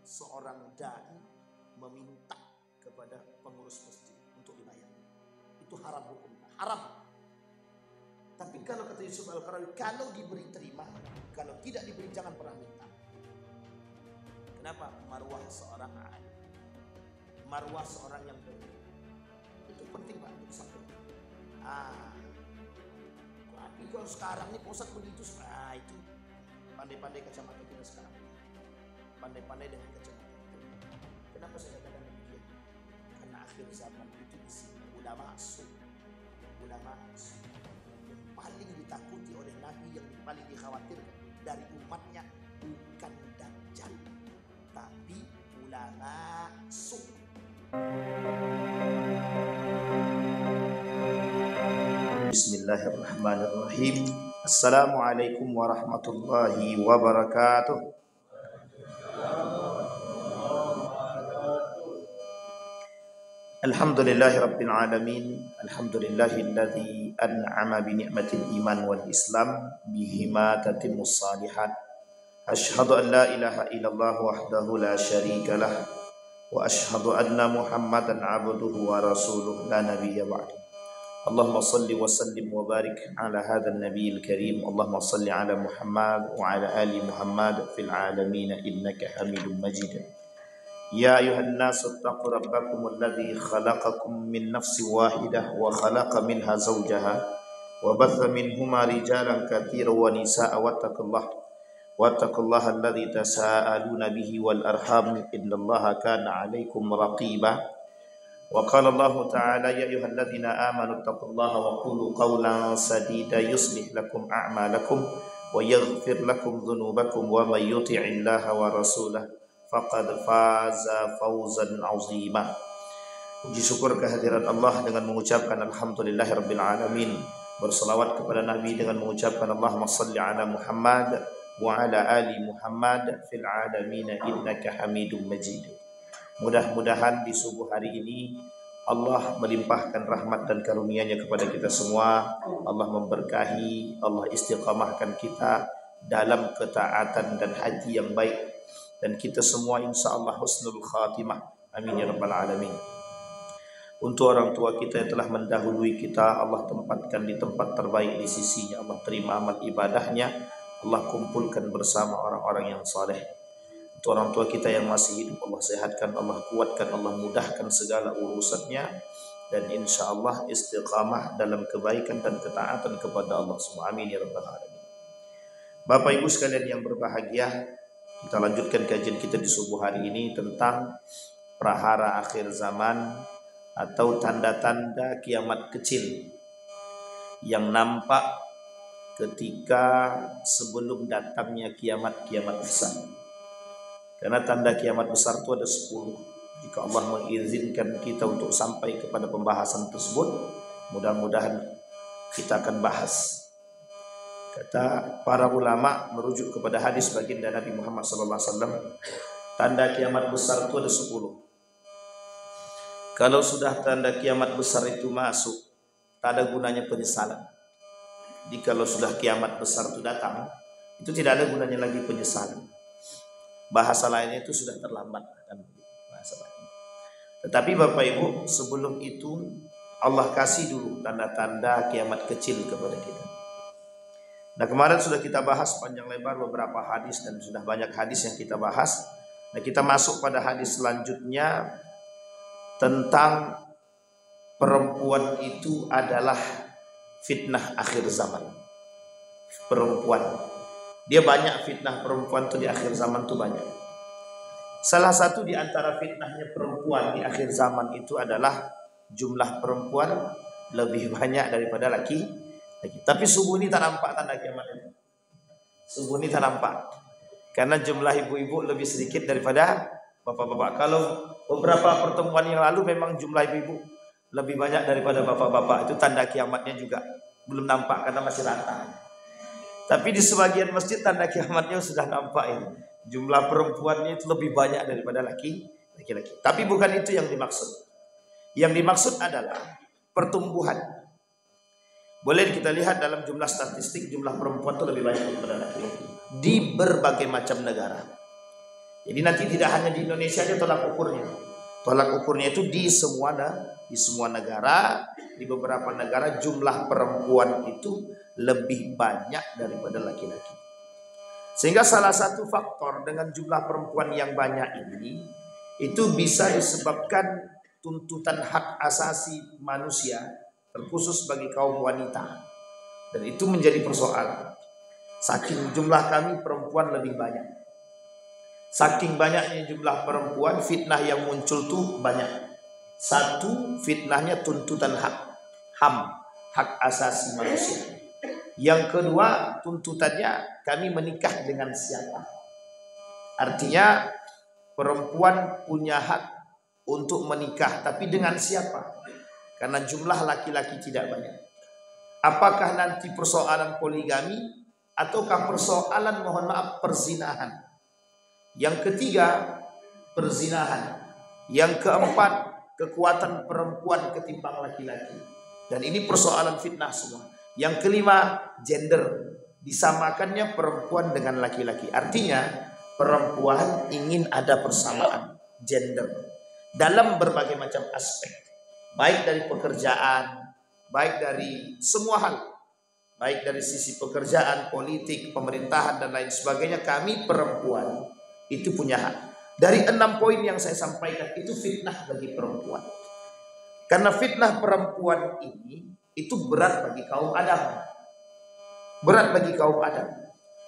seorang dai meminta kepada pengurus masjid untuk dibayar. Itu haram hukumnya, haram. Tapi kalau kata Yusuf Al-Qaradawi, kalau diberi terima, kalau tidak diberi jangan pernah minta. Kenapa? Marwah seorang alim, marwah seorang yang berilmu. Itu penting Pak untuk sampaikan. Tapi kalau sekarang ini pusat begitu, itu pandai-pandai kacamata kita sekarang. Pandai-pandai dengan kacamata. Kenapa saya katakan demikian? Karena akhir zaman itu isinya ulama su. Yang paling ditakuti oleh Nabi, yang paling dikhawatirkan dari umatnya bukan Dajjal, tapi ulama su. Bismillahirrahmanirrahim. Assalamualaikum warahmatullahi wabarakatuh. Alhamdulillahi rabbil alamin. Alhamdulillahilladzi an'ama bi ni'matil iman wal islam bihima tatimmus salihat. Asyhadu an la ilaha illallah wahdahu la syarika lah wa asyhadu anna Muhammadan abduhu wa rasuluh la nabiyya ba'du. Allahumma salli wa sallim wa barik ala hadzal nabiyil karim. Allahumma salli ala Muhammad wa ala ali Muhammad fil alamin innaka Hamidum Majid. Ya ayuhan nasu ittaqu rabbakum alladzi khalaqakum min nafsin wahidah wa khalaqa minha zawjaha wa batha minhuma rijalan katsiran wa nisaa'a wattaqullaha alladzi tasaaluna bihi wal arham innallaha kana 'alaikum raqiba. Wa qala Allah ta'ala ya ayyuhalladzina amanu ittaqullaha wa qulu qawlan sadida yuslih lakum a'malakum wa yaghfir lakum dhunubakum wa may yuti'illaha wa rasulahu faqad faza fawzan azima. Puji syukur kehadirat Allah dengan mengucapkan alhamdulillahirabbil alamin. Berselawat kepada Nabi dengan mengucapkan Allahumma salli ala Muhammad wa ala ali Muhammad fil alamin innaka Hamidum Majid. Mudah-mudahan di subuh hari ini Allah melimpahkan rahmat dan karunia-Nya kepada kita semua. Allah memberkahi, Allah istiqamahkan kita dalam ketaatan dan haji yang baik. Dan kita semua insya Allah husnul khatimah. Amin ya rabbal alamin. Untuk orang tua kita yang telah mendahului kita, Allah tempatkan di tempat terbaik di sisinya. Allah terima amal ibadahnya. Allah kumpulkan bersama orang-orang yang saleh. Untuk orang tua kita yang masih hidup, Allah sehatkan, Allah kuatkan, Allah mudahkan segala urusannya. Dan insya Allah istiqamah dalam kebaikan dan ketaatan kepada Allah semua. Amin ya rabbal alamin. Bapak Ibu sekalian yang berbahagia, kita lanjutkan kajian kita di subuh hari ini tentang prahara akhir zaman atau tanda-tanda kiamat kecil yang nampak ketika sebelum datangnya kiamat-kiamat besar. Karena tanda kiamat besar itu ada 10. Jika Allah mengizinkan kita untuk sampai kepada pembahasan tersebut, mudah-mudahan kita akan bahas. Kata para ulama merujuk kepada hadis baginda Nabi Muhammad SAW, tanda kiamat besar itu ada 10. Kalau sudah tanda kiamat besar itu masuk, tak ada gunanya penyesalan. Jadi kalau sudah kiamat besar itu datang, itu tidak ada gunanya lagi penyesalan. Bahasa lainnya itu sudah terlambat kan, bahasa lain. Tetapi Bapak Ibu, sebelum itu Allah kasih dulu tanda-tanda kiamat kecil kepada kita. Nah, kemarin sudah kita bahas panjang lebar beberapa hadis dan sudah banyak hadis yang kita bahas. Nah, kita masuk pada hadis selanjutnya tentang perempuan itu adalah fitnah akhir zaman. Perempuan, dia banyak fitnah perempuan itu di akhir zaman itu banyak. Salah satu di antara fitnahnya perempuan di akhir zaman itu adalah jumlah perempuan lebih banyak daripada laki. Tapi subuh ini tak nampak tanda kiamat itu. Subuh ini tak nampak. Karena jumlah ibu-ibu lebih sedikit daripada bapak-bapak. Kalau beberapa pertemuan yang lalu memang jumlah ibu-ibu lebih banyak daripada bapak-bapak. Itu tanda kiamatnya juga belum nampak karena masih rata. Tapi di sebagian masjid tanda kiamatnya sudah nampak ini. Jumlah perempuannya itu lebih banyak daripada laki-laki. Tapi bukan itu yang dimaksud. Yang dimaksud adalah pertumbuhan. Boleh kita lihat dalam jumlah statistik, jumlah perempuan itu lebih banyak daripada laki-laki di berbagai macam negara. Jadi nanti tidak hanya di Indonesia aja tolak ukurnya. Tolak ukurnya itu di semua negara, di beberapa negara jumlah perempuan itu lebih banyak daripada laki-laki. Sehingga salah satu faktor dengan jumlah perempuan yang banyak ini itu bisa disebabkan tuntutan hak asasi manusia terkhusus bagi kaum wanita. Dan itu menjadi persoalan. Saking jumlah kami perempuan lebih banyak. Saking banyaknya jumlah perempuan, fitnah yang muncul tuh banyak. Satu, fitnahnya tuntutan HAM, hak asasi manusia. Yang kedua, tuntutannya kami menikah dengan siapa. Artinya perempuan punya hak untuk menikah, tapi dengan siapa? Karena jumlah laki-laki tidak banyak. Apakah nanti persoalan poligami ataukah persoalan, mohon maaf, perzinahan? Yang ketiga, perzinahan. Yang keempat, kekuatan perempuan ketimbang laki-laki. Dan ini persoalan fitnah semua. Yang kelima, gender. Disamakannya perempuan dengan laki-laki. Artinya perempuan ingin ada persamaan gender dalam berbagai macam aspek. Baik dari pekerjaan, baik dari semua hal. Baik dari sisi pekerjaan, politik, pemerintahan dan lain sebagainya. Kami perempuan itu punya hak. Dari 6 poin yang saya sampaikan itu fitnah bagi perempuan. Karena fitnah perempuan ini itu berat bagi kaum Adam. Berat bagi kaum Adam.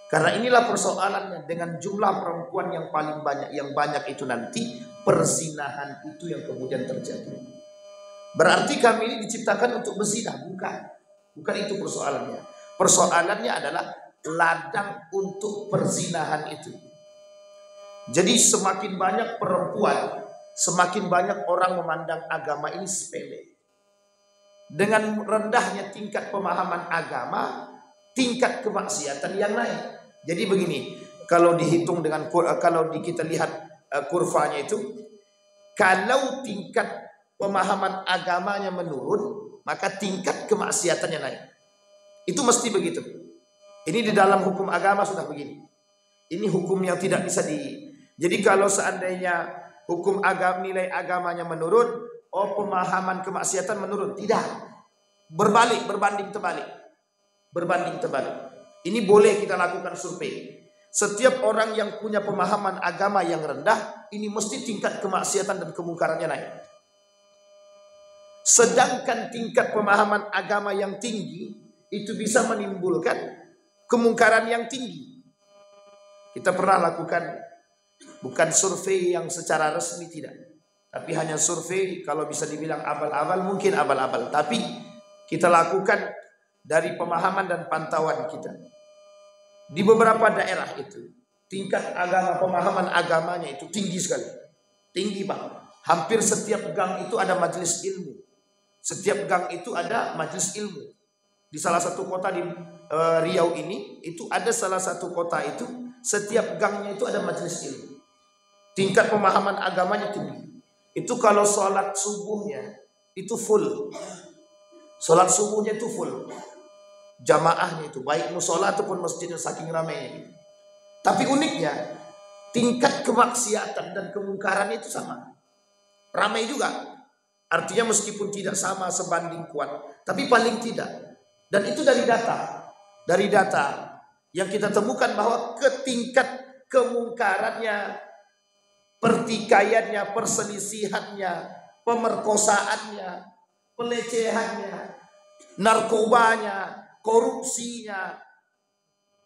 Karena inilah persoalannya, dengan jumlah perempuan yang paling banyak, yang banyak itu nanti perzinahan itu yang kemudian terjadi. Berarti kami ini diciptakan untuk berzina? Bukan itu persoalannya. Persoalannya adalah ladang untuk perzinahan itu. Jadi semakin banyak perempuan, semakin banyak orang memandang agama ini sepele. Dengan rendahnya tingkat pemahaman agama, tingkat kemaksiatan yang naik. Jadi begini, kalau dihitung dengan, kalau kita lihat kurvanya itu, kalau tingkat pemahaman agamanya menurun, maka tingkat kemaksiatannya naik. Itu mesti begitu. Ini di dalam hukum agama sudah begini. Ini hukum yang tidak bisa Jadi kalau seandainya hukum agama, nilai agamanya menurun, pemahaman kemaksiatan menurun. Tidak. Berbanding terbalik. Ini boleh kita lakukan survei. Setiap orang yang punya pemahaman agama yang rendah, ini mesti tingkat kemaksiatan dan kemungkarannya naik. Sedangkan tingkat pemahaman agama yang tinggi, itu bisa menimbulkan kemungkaran yang tinggi. Kita pernah lakukan, bukan survei yang secara resmi tidak, tapi hanya survei kalau bisa dibilang abal-abal, mungkin abal-abal, tapi kita lakukan dari pemahaman dan pantauan kita. Di beberapa daerah itu tingkat pemahaman agamanya itu tinggi sekali. Tinggi Pak. Hampir setiap gang itu ada majelis ilmu. Setiap gang itu ada majelis ilmu. Di salah satu kota di Riau ini, itu ada salah satu kota itu, setiap gangnya itu ada majelis ilmu. Tingkat pemahaman agamanya tinggi. Itu kalau sholat subuhnya itu full. Sholat subuhnya itu full. Jamaahnya itu, baik musola ataupun masjidnya, saking ramainya. Tapi uniknya, tingkat kemaksiatan dan kemungkaran itu sama. Ramai juga. Artinya meskipun tidak sama sebanding kuat, tapi paling tidak. Dan itu dari data. Dari data yang kita temukan bahwa tingkat kemungkarannya, pertikaiannya, perselisihannya, pemerkosaannya, pelecehannya, narkobanya, korupsinya,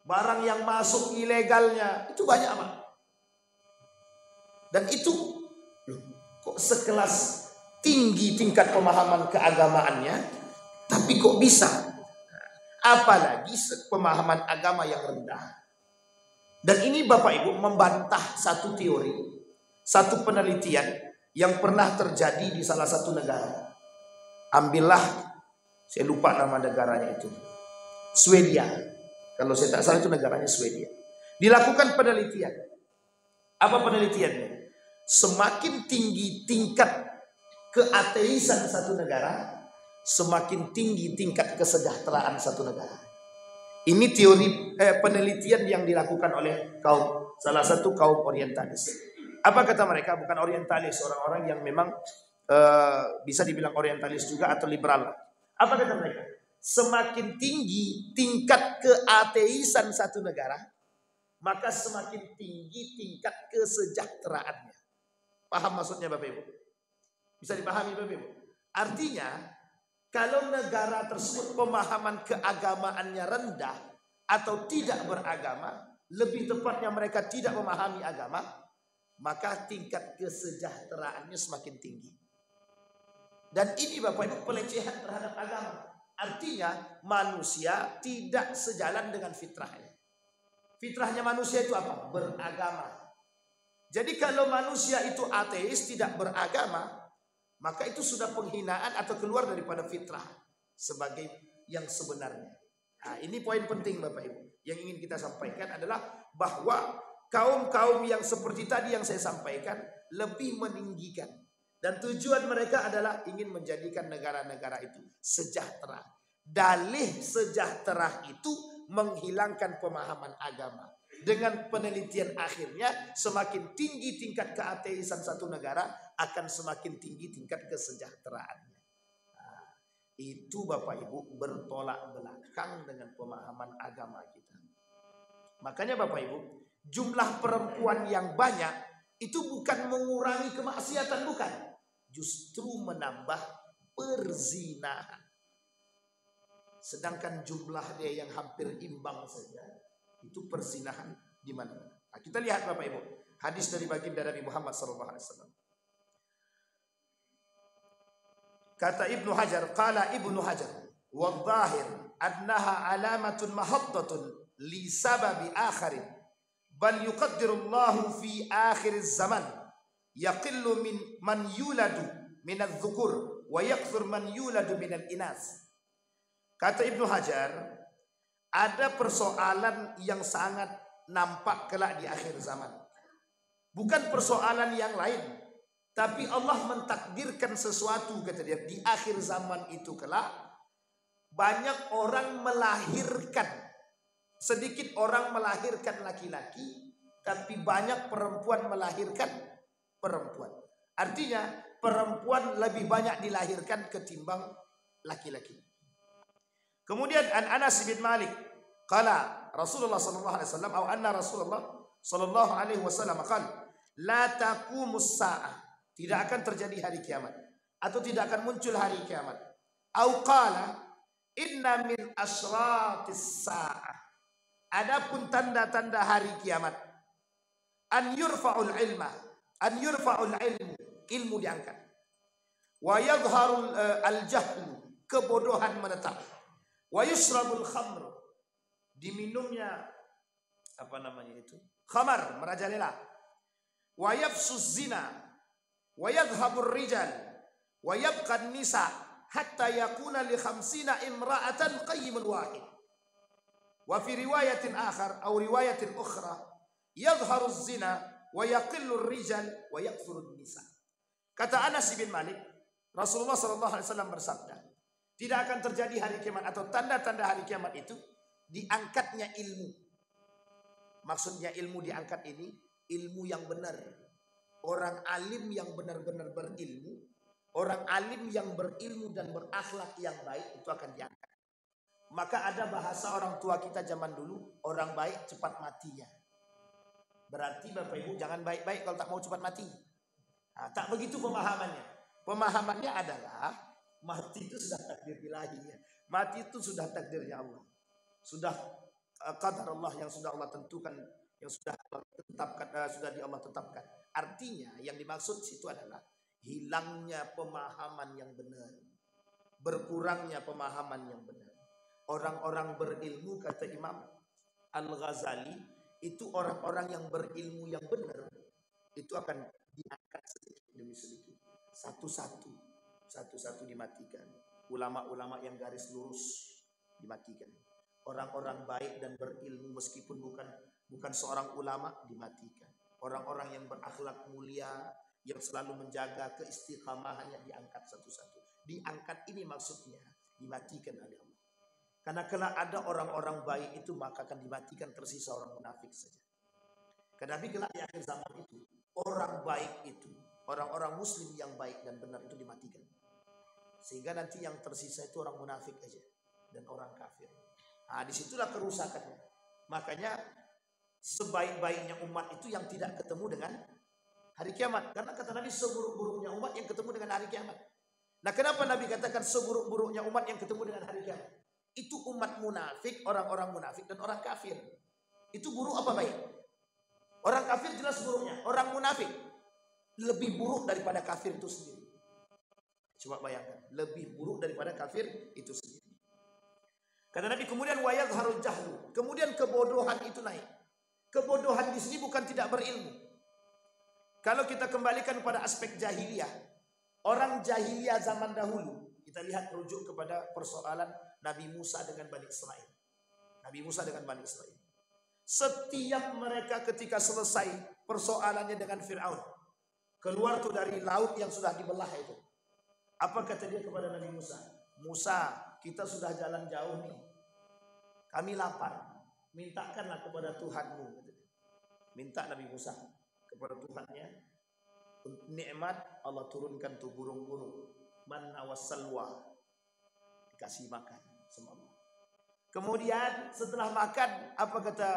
barang yang masuk ilegalnya, itu banyak Pak. Dan itu kok sekelas tinggi tingkat pemahaman keagamaannya, tapi kok bisa? Apalagi pemahaman agama yang rendah. Dan ini Bapak Ibu membantah satu teori, satu penelitian yang pernah terjadi di salah satu negara. Ambillah, saya lupa nama negaranya itu, Swedia. Kalau saya tak salah itu negaranya Swedia. Dilakukan penelitian. Apa penelitiannya? Semakin tinggi tingkat keateisan satu negara, semakin tinggi tingkat kesejahteraan satu negara. Ini teori penelitian yang dilakukan oleh kaum salah satu kaum orientalis. Apa kata mereka? Bukan orientalis, orang-orang yang memang bisa dibilang orientalis juga atau liberal. Apa kata mereka? Semakin tinggi tingkat keateisan satu negara, maka semakin tinggi tingkat kesejahteraannya. Paham maksudnya Bapak Ibu? Bisa dipahami Bapak Ibu? Artinya, kalau negara tersebut pemahaman keagamaannya rendah atau tidak beragama, lebih tepatnya mereka tidak memahami agama, maka tingkat kesejahteraannya semakin tinggi. Dan ini Bapak Ibu pelecehan terhadap agama. Artinya manusia tidak sejalan dengan fitrahnya. Fitrahnya manusia itu apa? Beragama. Jadi kalau manusia itu ateis, tidak beragama, maka itu sudah penghinaan atau keluar daripada fitrah sebagai yang sebenarnya. Nah, ini poin penting Bapak Ibu. Yang ingin kita sampaikan adalah bahwa kaum-kaum yang seperti tadi yang saya sampaikan lebih meninggikan. Dan tujuan mereka adalah ingin menjadikan negara-negara itu sejahtera. Dalih sejahtera itu menghilangkan pemahaman agama. Dengan penelitian akhirnya semakin tinggi tingkat keateisan satu negara akan semakin tinggi tingkat kesejahteraannya. Nah, itu Bapak Ibu bertolak belakang dengan pemahaman agama kita. Makanya Bapak Ibu, jumlah perempuan yang banyak itu bukan mengurangi kemaksiatan, bukan. Justru menambah perzinahan. Sedangkan jumlah dia yang hampir imbang saja, itu perzinahan di mana-mana. Nah, kita lihat Bapak Ibu, hadis dari baginda Nabi Muhammad SAW. Kata Ibnu Hajar, qala Ibnu Hajar, wadh-dhahir annaha alamatun mahaddatun li sababi akharin, bal yuqaddirullahu fi akhiriz zaman, yaqillu min man yuladu min adh-dhukur wa yakthur man yuladu min al-inas. Kata Ibnu Hajar, ada persoalan yang sangat nampak kelak di akhir zaman. Bukan persoalan yang lain, tapi Allah mentakdirkan sesuatu, kata dia, di akhir zaman itu kelak banyak orang melahirkan, sedikit orang melahirkan laki-laki, tapi banyak perempuan melahirkan perempuan. Artinya perempuan lebih banyak dilahirkan ketimbang laki-laki. Kemudian Anas bin Malik qala Rasulullah sallallahu alaihi wasallam atau anna Rasulullah sallallahu alaihi wasallam qala la taqumus saah, tidak akan terjadi hari kiamat atau tidak akan muncul hari kiamat. Au qala inna min asratis saah, adapun tanda-tanda hari kiamat, an yurfa'ul ilmu, ilmu diangkat, wa yadhharul al-jahlu, kebodohan menetap, wa yusrabul khamr, diminumnya apa namanya itu, khamar, merajalela, wa yafsus zina, wa yadhhabur rijal, wa yabqa nisa hatta yakuna li 50 imra'atan qayyimun wahid. Wa fi riwayatin akhar atau riwayatin ukhra yadhharu zina wa yaqillu rijal wa yakthuru nisa. Kata Anas bin Malik, Rasulullah sallallahu alaihi wasallam bersabda, tidak akan terjadi hari kiamat atau tanda-tanda hari kiamat itu diangkatnya ilmu. Maksudnya ilmu diangkat ini ilmu yang benar. Orang alim yang benar-benar berilmu, orang alim yang berilmu dan berakhlak yang baik itu akan diangkat. Maka ada bahasa orang tua kita zaman dulu, orang baik cepat matinya. Berarti Bapak Ibu jangan baik-baik kalau tak mau cepat mati. Nah, tak begitu pemahamannya. Pemahamannya adalah mati itu sudah takdir ilahi. Mati itu sudah takdirnya Allah. Sudah qadar Allah yang sudah Allah tentukan, yang sudah Allah tetapkan, sudah di Allah tetapkan. Artinya yang dimaksud situ adalah hilangnya pemahaman yang benar, berkurangnya pemahaman yang benar. Orang-orang berilmu, kata Imam Al-Ghazali, itu orang-orang yang berilmu yang benar, itu akan diangkat sedikit demi sedikit, satu-satu dimatikan. Ulama-ulama yang garis lurus dimatikan. Orang-orang baik dan berilmu meskipun bukan seorang ulama dimatikan. Orang-orang yang berakhlak mulia, yang selalu menjaga keistiqamahannya diangkat satu-satu. Diangkat ini maksudnya dimatikan oleh Allah. Karena kalau ada orang-orang baik itu maka akan dimatikan, tersisa orang munafik saja. Karena Nabi kelak di akhir zaman itu, orang baik itu, orang-orang muslim yang baik dan benar itu dimatikan. Sehingga nanti yang tersisa itu orang munafik aja dan orang kafir. Nah, disitulah kerusakannya. Makanya sebaik-baiknya umat itu yang tidak ketemu dengan hari kiamat. Karena kata Nabi seburuk-buruknya umat yang ketemu dengan hari kiamat. Nah, kenapa Nabi katakan seburuk-buruknya umat yang ketemu dengan hari kiamat? Itu umat munafik, orang-orang munafik dan orang kafir. Itu buruk apa baik? Orang kafir jelas buruknya. Orang munafik lebih buruk daripada kafir itu sendiri. Coba bayangkan, lebih buruk daripada kafir itu sendiri. Kata Nabi kemudian wayadharul jahlu. Kemudian kebodohan itu naik. Kebodohan di sini bukan tidak berilmu. Kalau kita kembalikan pada aspek jahiliyah, orang jahiliyah zaman dahulu, kita lihat rujuk kepada persoalan Nabi Musa dengan Bani Israel. Nabi Musa dengan Bani Israel. Setiap mereka ketika selesai persoalannya dengan Fir'aun, keluar tuh dari laut yang sudah dibelah itu. Apa kata dia kepada Nabi Musa? Musa, kita sudah jalan jauh nih. Kami lapar. Mintakanlah kepada Tuhanmu. Minta Nabi Musa kepada Tuhannya. Nikmat Allah turunkan tuh burung-burung. Manna wassalwa. Dikasih makan sama Allah. Kemudian setelah makan, apa kata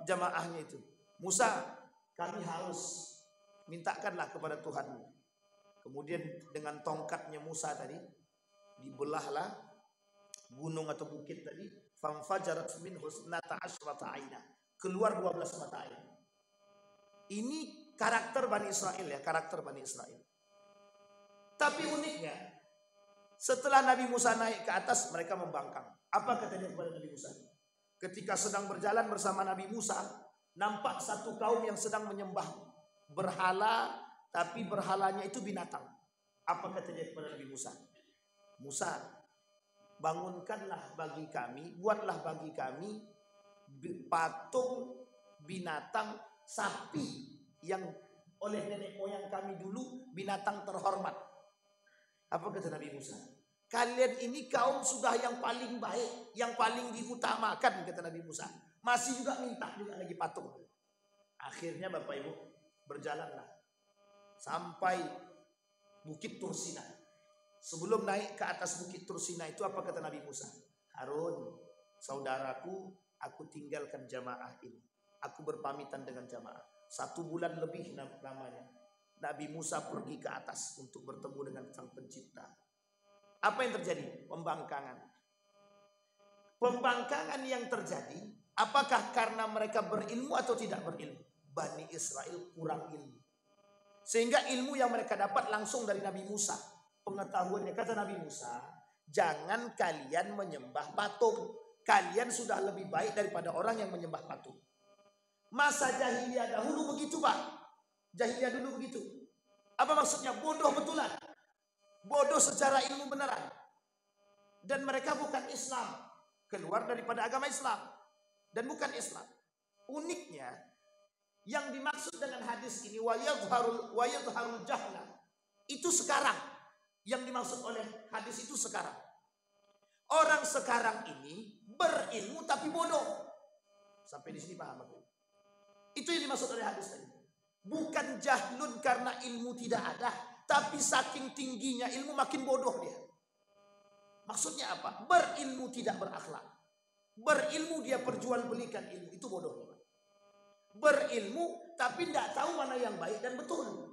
jamaahnya itu? Musa, kami haus. Mintakanlah kepada Tuhanmu. Kemudian dengan tongkatnya Musa tadi, dibelahlah gunung atau bukit tadi. Famfajarat minhu isnata asyrata aina. Keluar 12 mata air. Ini karakter Bani Israel ya, karakter Bani Israel. Tapi uniknya, setelah Nabi Musa naik ke atas, mereka membangkang. Apa kata dia kepada Nabi Musa? Ketika sedang berjalan bersama Nabi Musa, nampak satu kaum yang sedang menyembah berhala, tapi berhalanya itu binatang. Apa kata dia kepada Nabi Musa? Musa, bangunkanlah bagi kami, buatlah bagi kami patung binatang sapi yang oleh nenek moyang kami dulu binatang terhormat. Apa kata Nabi Musa? Kalian ini kaum sudah yang paling baik, yang paling diutamakan, kata Nabi Musa. Masih juga minta juga lagi patung. Akhirnya Bapak Ibu berjalanlah sampai Bukit Tursina. Sebelum naik ke atas Bukit Tursina itu apa kata Nabi Musa? Harun, saudaraku, aku tinggalkan jamaah ini. Aku berpamitan dengan jamaah. 1 bulan lebih namanya. Nabi Musa pergi ke atas untuk bertemu dengan Sang Pencipta. Apa yang terjadi? Pembangkangan. Pembangkangan yang terjadi, apakah karena mereka berilmu atau tidak berilmu? Bani Israel kurang ilmu. Sehingga ilmu yang mereka dapat langsung dari Nabi Musa. Pengetahuannya, kata Nabi Musa, jangan kalian menyembah patung. Kalian sudah lebih baik daripada orang yang menyembah patung. Masa jahiliyah dahulu begitu Pak. Jahiliyah dulu begitu. Apa maksudnya? Bodoh betulan. Bodoh secara ilmu beneran. Dan mereka bukan Islam. Keluar daripada agama Islam. Dan bukan Islam. Uniknya, yang dimaksud dengan hadis ini wayadharul jahla, itu sekarang. Yang dimaksud oleh hadis itu sekarang. Orang sekarang ini berilmu tapi bodoh. Sampai di sini paham aku? Itu yang dimaksud oleh hadis tadi. Bukan jahlun karena ilmu tidak ada, tapi saking tingginya ilmu makin bodoh dia. Maksudnya apa? Berilmu tidak berakhlak. Berilmu dia perjualbelikan ilmu, itu bodohnya. Berilmu tapi tidak tahu mana yang baik dan betul.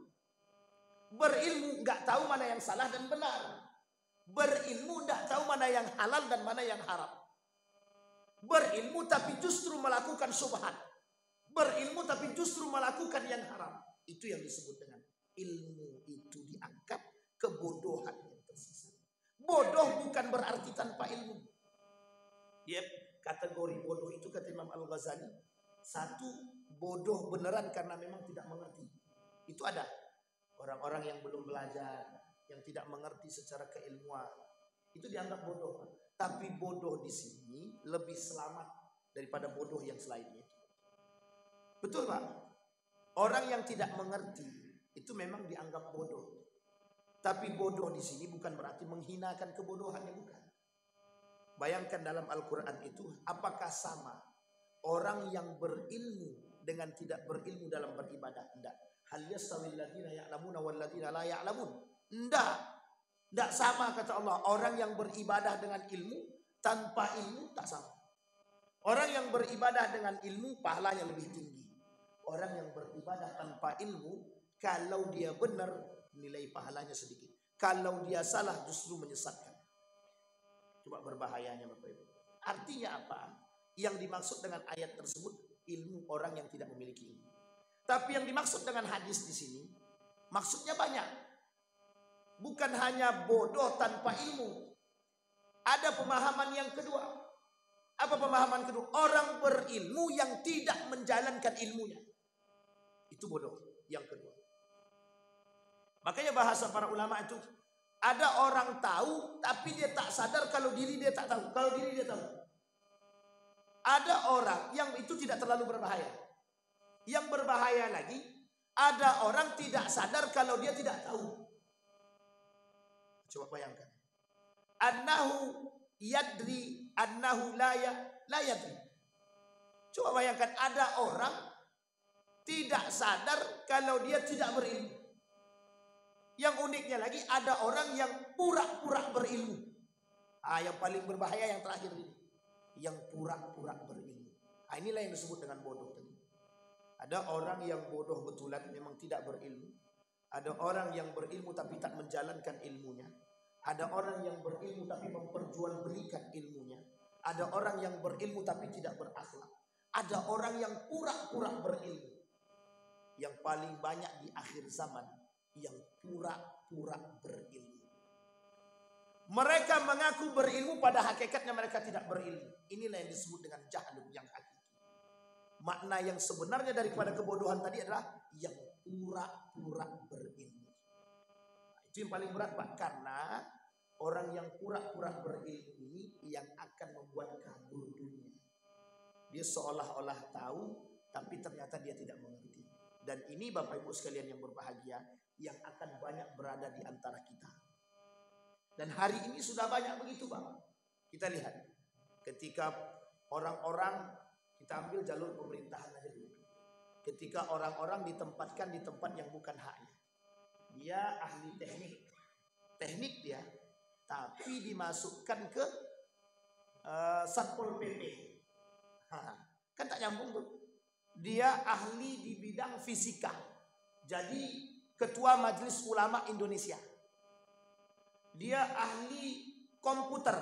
Berilmu nggak tahu mana yang salah dan benar. Berilmu tidak tahu mana yang halal dan mana yang haram. Berilmu tapi justru melakukan syubhat. Berilmu tapi justru melakukan yang haram. Itu yang disebut dengan ilmu itu diangkat, kebodohan yang tersisa. Bodoh bukan berarti tanpa ilmu. Dia kategori bodoh itu kata Imam Al-Ghazali, satu bodoh beneran karena memang tidak mengerti. Itu ada orang-orang yang belum belajar, yang tidak mengerti secara keilmuan, itu dianggap bodoh. Tapi bodoh di sini lebih selamat daripada bodoh yang selainnya. Betul Pak? Orang yang tidak mengerti itu memang dianggap bodoh. Tapi bodoh di sini bukan berarti menghinakan kebodohannya, bukan. Bayangkan dalam Al-Quran itu, apakah sama orang yang berilmu dengan tidak berilmu dalam beribadah. Tidak. Hal yastawil ladzina ya'lamuna wal ladzina la ya'lamun. Tidak. Tidak sama kata Allah. Orang yang beribadah dengan ilmu tanpa ilmu tak sama. Orang yang beribadah dengan ilmu pahalanya lebih tinggi. Orang yang beribadah tanpa ilmu, kalau dia benar nilai pahalanya sedikit. Kalau dia salah justru menyesatkan. Coba berbahayanya Bapak Ibu. Artinya apa? Yang dimaksud dengan ayat tersebut ilmu orang yang tidak memiliki ilmu. Tapi yang dimaksud dengan hadis di sini maksudnya banyak. Bukan hanya bodoh tanpa ilmu. Ada pemahaman yang kedua. Apa pemahaman kedua? Orang berilmu yang tidak menjalankan ilmunya. Itu bodoh yang kedua. Makanya bahasa para ulama itu, ada orang tahu tapi dia tak sadar kalau diri dia tak tahu. Kalau diri dia tahu. Ada orang yang itu tidak terlalu berbahaya. Yang berbahaya lagi, ada orang tidak sadar kalau dia tidak tahu. Coba bayangkan. Annahu yadri annahu la yadri. Coba bayangkan ada orang tidak sadar kalau dia tidak berilmu. Yang uniknya lagi ada orang yang pura-pura berilmu. Yang paling berbahaya yang terakhir ini. Yang pura-pura berilmu. Inilah yang disebut dengan bodoh tadi. Ada orang yang bodoh betulan memang tidak berilmu. Ada orang yang berilmu tapi tak menjalankan ilmunya. Ada orang yang berilmu tapi memperjualbelikan ilmunya. Ada orang yang berilmu tapi tidak berakhlak. Ada orang yang pura-pura berilmu. Yang paling banyak di akhir zaman yang pura-pura berilmu. Mereka mengaku berilmu pada hakikatnya mereka tidak berilmu. Inilah yang disebut dengan jahlun yang hakiki. Makna yang sebenarnya daripada kebodohan tadi adalah yang pura-pura berilmu. Itu yang paling berat Pak, karena orang yang pura-pura berilmu ini yang akan membuat kabur dunia. Dia seolah-olah tahu tapi ternyata dia tidak mengerti. Dan ini Bapak Ibu sekalian yang berbahagia, yang akan banyak berada di antara kita. Dan hari ini sudah banyak begitu Pak. Kita lihat ketika orang-orang, kita ambil jalur pemerintahan aja dulu. Ketika orang-orang ditempatkan di tempat yang bukan haknya. Dia ahli teknik dia, tapi dimasukkan ke Satpol PP. Kan tak nyambung tuh. Dia ahli di bidang fisika. Jadi ketua Majelis Ulama Indonesia. Dia ahli komputer,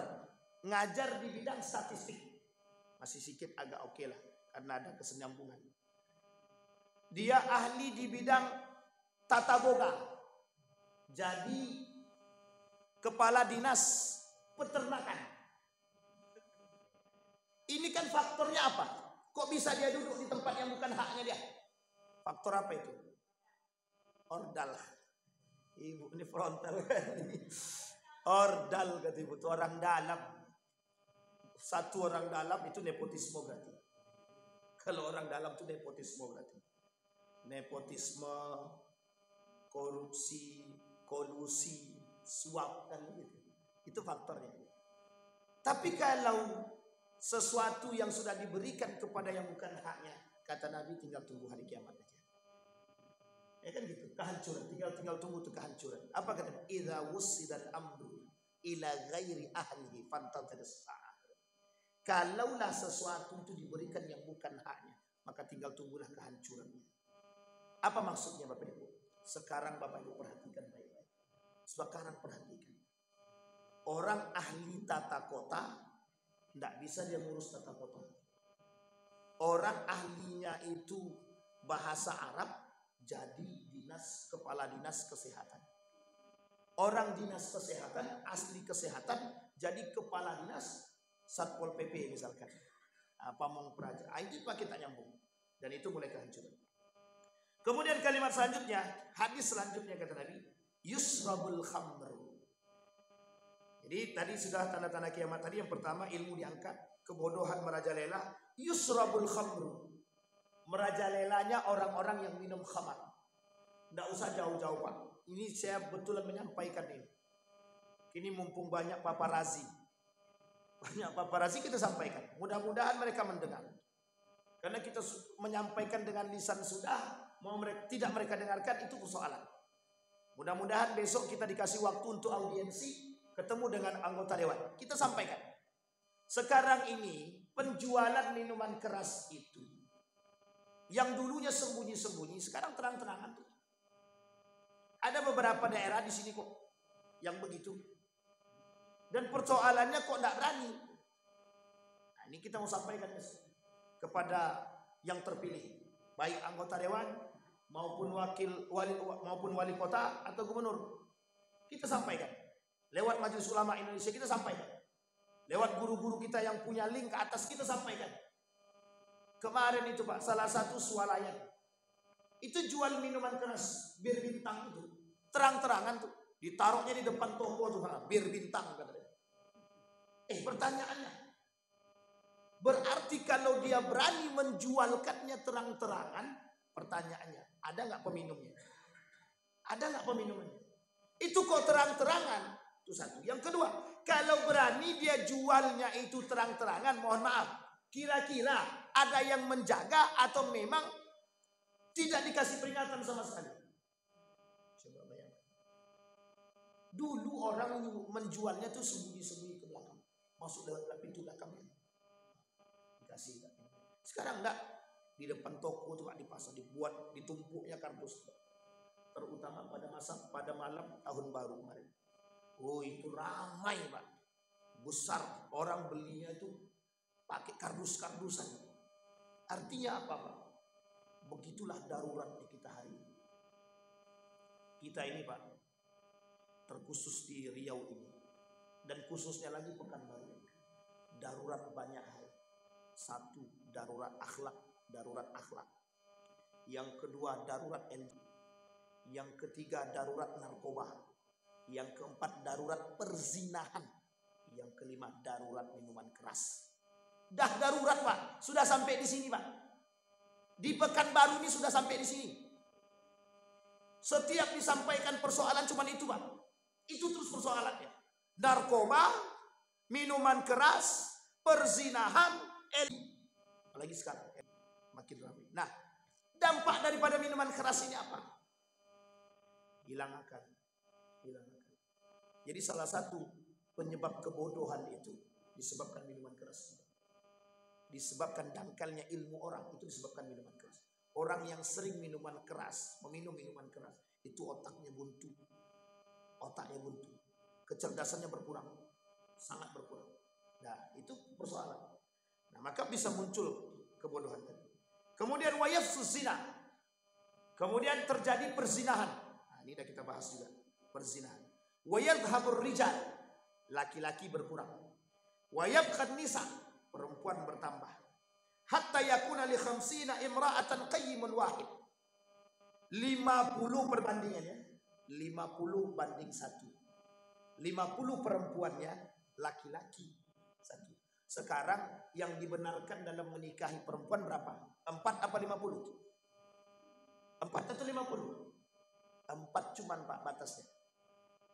ngajar di bidang statistik. Masih sedikit agak oke lah, karena ada kesenyambungan. Dia ahli di bidang tata boga. Jadi kepala dinas peternakan. Ini kan faktornya apa? Kok bisa dia duduk di tempat yang bukan haknya dia? Faktor apa itu? Ordal. Ibu ini frontal. Ordal kata ibu, itu orang dalam. Satu orang dalam itu nepotisme berarti. Kalau orang dalam itu nepotisme berarti. Nepotisme, korupsi, kolusi, suap dan gitu. Itu faktornya. Tapi kalau sesuatu yang sudah diberikan kepada yang bukan haknya, kata Nabi, tinggal tunggu hari kiamat aja. Ya kan gitu, kehancuran, tinggal tunggu tuh kehancuran. Apa kata? Idza wusidat amru ila ghairi ahlihi fantazir as-sa'ah. Kalaulah sesuatu itu diberikan yang bukan haknya, maka tinggal tunggulah kehancurannya. Apa maksudnya Bapak Ibu? Sekarang Bapak Ibu perhatikan baik-baik. Sekarang perhatikan. Orang ahli tata kota tidak bisa dia ngurus tata kota. Orang ahlinya itu bahasa Arab, jadi kepala dinas kesehatan. Orang dinas kesehatan, asli kesehatan, jadi kepala dinas Satpol PP misalkan. Pamong Praja. Itu pakai tak nyambung. Dan itu mulai kehancuran. Kemudian kalimat selanjutnya, hadis selanjutnya kata Nabi, yusrabul khamru. Jadi tadi sudah tanda-tanda kiamat tadi. Yang pertama ilmu diangkat, kebodohan merajalela. Yusrabul khamru, merajalelanya orang-orang yang minum khamar. Tidak usah jauh-jauh Pak. Ini saya betulan menyampaikan ini. Kini mumpung banyak paparazi. Banyak paparazi kita sampaikan. Mudah-mudahan mereka mendengar. Karena kita menyampaikan dengan lisan sudah, mau tidak mereka dengarkan itu persoalan. Mudah-mudahan besok kita dikasih waktu untuk audiensi, ketemu dengan anggota dewan. Kita sampaikan. Sekarang ini penjualan minuman keras itu, yang dulunya sembunyi-sembunyi, sekarang terang-terangan tuh. Ada beberapa daerah di sini kok yang begitu. Dan persoalannya kok tidak berani. Nah, ini kita mau sampaikan kepada yang terpilih, baik anggota dewan maupun wali kota atau gubernur. Kita sampaikan lewat Majelis Ulama Indonesia, kita sampaikan lewat guru-guru kita yang punya link ke atas, kita sampaikan. Kemarin itu Pak, salah satu swalayan itu jual minuman keras bir bintang itu, terang-terangan tuh, ditaruhnya di depan toko tuh, bir bintang katanya. Pertanyaannya, berarti kalau dia berani menjualkannya terang-terangan, pertanyaannya, ada nggak peminumnya? Ada nggak peminumnya? Itu kok terang-terangan? Itu satu. Yang kedua, kalau berani dia jualnya itu terang-terangan, mohon maaf, kira-kira ada yang menjaga atau memang tidak dikasih peringatan sama sekali? Coba bayangkan. Dulu orang menjualnya tuh sembunyi-sembunyi ke belakang, masuk lewat pintu belakangnya, dikasih. Sekarang enggak, di depan toko tuh Pak, di pasar dibuat ditumpuknya kardus, terutama pada malam tahun baru kemarin. Oh itu ramai Pak, besar, orang belinya itu pakai kardus-kardusan. Artinya apa Pak? Begitulah daruratnya kita hari ini. Kita ini Pak, terkhusus di Riau ini, dan khususnya lagi Pekanbaru, darurat banyak hal. Satu, darurat akhlak. Yang kedua, darurat energi. Yang ketiga, darurat narkoba. Yang keempat, darurat perzinahan. Yang kelima, darurat minuman keras. Dah darurat Pak, sudah sampai di sini Pak. Di Pekanbaru ini sudah sampai di sini. Setiap disampaikan persoalan cuma itu Pak. Itu terus persoalannya. Narkoba, minuman keras, perzinahan, apalagi sekarang makin ramai. Nah, dampak daripada minuman keras ini apa? Hilang akal. Jadi salah satu penyebab kebodohan itu disebabkan minuman keras. Disebabkan dangkalnya ilmu orang, itu disebabkan minuman keras. Orang yang sering meminum minuman keras, itu otaknya buntu. Kecerdasannya berkurang, sangat berkurang. Nah, itu persoalan. Nah, maka bisa muncul kebodohan. Kemudian wayafsus zina. Kemudian terjadi perzinahan. Nah, ini sudah kita bahas juga, perzinahan. Wayadhhabur rijal, laki-laki berkurang. Wayabqan nisa, perempuan bertambah. Hatta yakuna li 50 imra'atan qayyimun wahid. 50 perbandingannya, 50 banding 1. 50 perempuannya, laki-laki 1. Sekarang yang dibenarkan dalam menikahi perempuan berapa? 4 apa 50? 4 atau 50? 4 cuman Pak batasnya.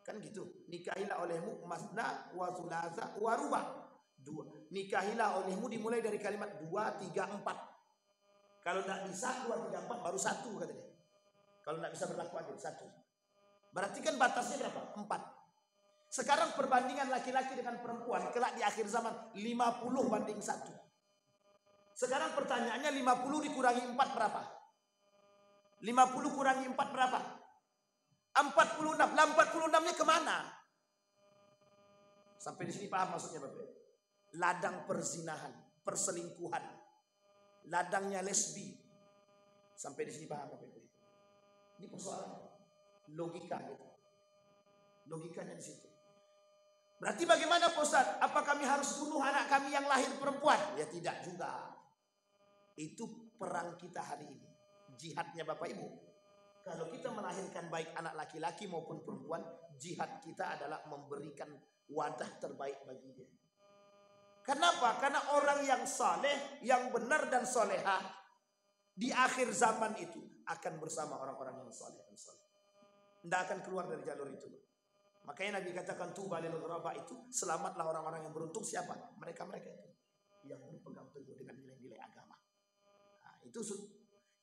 Kan gitu. Nikahilah olehmu masna wa thulatha wa ruba. 2. Nikahilah olehmu dimulai dari kalimat 2, 3, 4. Kalau tidak bisa 2, 3, 4 baru 1 katanya. Kalau tidak bisa berlaku adil 1. Berarti kan batasnya berapa? 4. Sekarang perbandingan laki-laki dengan perempuan kelak di akhir zaman 50 banding 1. Sekarang pertanyaannya 50 dikurangi 4 berapa? 50 kurangi 4 berapa? 46. Lah 46-nya kemana? Sampai di sini paham maksudnya Bapak? Ladang perzinahan, perselingkuhan, ladangnya lesbi. Sampai di sini paham Bapak? Ini persoalan logika gitu. Logikanya di situ. Berarti bagaimana Pak Ustaz? Apa kami harus bunuh anak kami yang lahir perempuan? Ya tidak juga. Itu perang kita hari ini. Jihadnya Bapak Ibu. Kalau kita melahirkan baik anak laki-laki maupun perempuan, jihad kita adalah memberikan wadah terbaik bagi dia. Kenapa? Karena orang yang saleh, yang benar dan solehah di akhir zaman itu akan bersama orang-orang yang saleh dan soleh. Tidak akan keluar dari jalur itu. Makanya Nabi katakan tuba lil ghuraba, itu selamatlah orang-orang yang beruntung. Siapa? Mereka-mereka itu yang berpegang teguh dengan nilai-nilai agama. Itu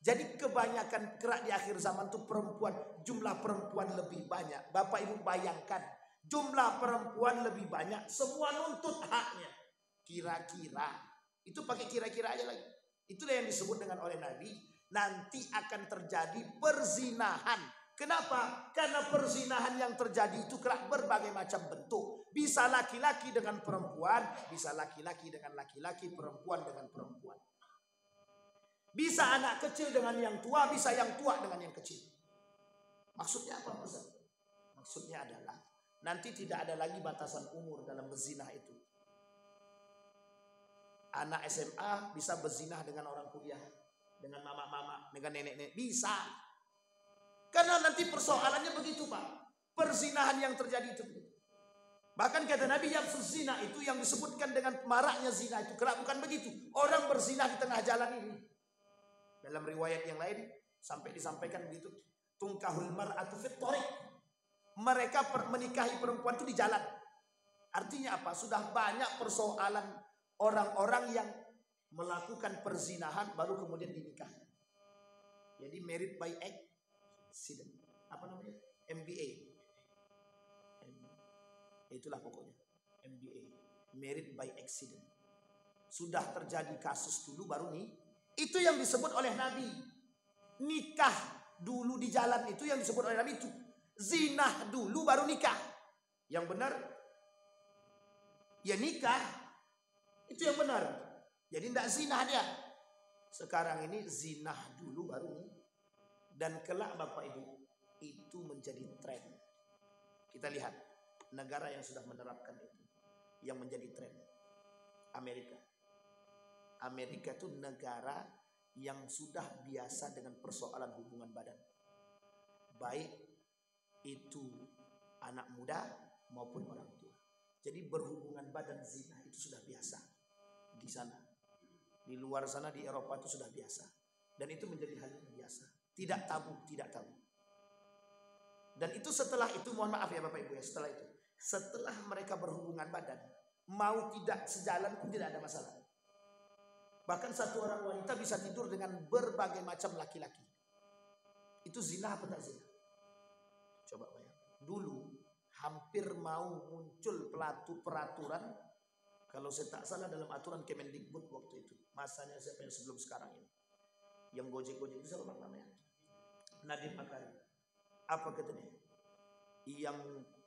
jadi kebanyakan kerak di akhir zaman tuh perempuan, jumlah perempuan lebih banyak. Bapak Ibu bayangkan, jumlah perempuan lebih banyak, semua nuntut haknya. Kira-kira, itu pakai kira-kira aja lagi. Itulah yang disebut dengan oleh Nabi, nanti akan terjadi perzinahan. Kenapa? Karena perzinahan yang terjadi itu kerak berbagai macam bentuk. Bisa laki-laki dengan perempuan, bisa laki-laki dengan laki-laki, perempuan dengan perempuan. Bisa anak kecil dengan yang tua, bisa yang tua dengan yang kecil. Maksudnya apa, Ustaz? Maksudnya adalah nanti tidak ada lagi batasan umur dalam berzinah itu. Anak SMA bisa berzinah dengan orang kuliah, dengan mama-mama, dengan nenek-nenek, bisa. Karena nanti persoalannya begitu, Pak. Perzinahan yang terjadi itu. Bahkan kata Nabi, yang berzina itu yang disebutkan dengan maraknya zina itu kelak bukan begitu. Orang berzinah di tengah jalan ini. Dalam riwayat yang lain sampai disampaikan begitu, tungkahul mar'atu fit thariq. Mereka menikahi perempuan itu di jalan. Artinya apa? Sudah banyak persoalan orang-orang yang melakukan perzinahan baru kemudian dinikah. Jadi married by accident. Apa namanya? MBA. Itulah pokoknya. MBA. Married by accident. Sudah terjadi kasus dulu baru nih. Itu yang disebut oleh Nabi. Nikah dulu di jalan itu yang disebut oleh Nabi itu. Zinah dulu baru nikah. Yang benar ya nikah. Itu yang benar. Jadi tidak zinah dia. Sekarang ini zinah dulu baru nih. Dan kelak Bapak Ibu itu menjadi tren. Kita lihat negara yang sudah menerapkan itu. Yang menjadi tren. Amerika. Amerika itu negara yang sudah biasa dengan persoalan hubungan badan. Baik itu anak muda maupun orang tua. Jadi berhubungan badan zina itu sudah biasa di sana. Di luar sana di Eropa itu sudah biasa. Dan itu menjadi hal yang biasa. Tidak tabu, tidak tabu. Dan itu setelah itu, mohon maaf ya Bapak Ibu ya, setelah itu. Setelah mereka berhubungan badan, mau tidak sejalan pun tidak ada masalah. Bahkan satu orang wanita bisa tidur dengan berbagai macam laki-laki. Itu zina apa tak zina? Coba bayangkan. Dulu hampir mau muncul peraturan, kalau saya tak salah dalam aturan Kemendikbud waktu itu. Masanya siapa yang sebelum sekarang ini. Yang gojek-gojek itu siapa namanya? Nadiem Makarim. Apa katanya? Yang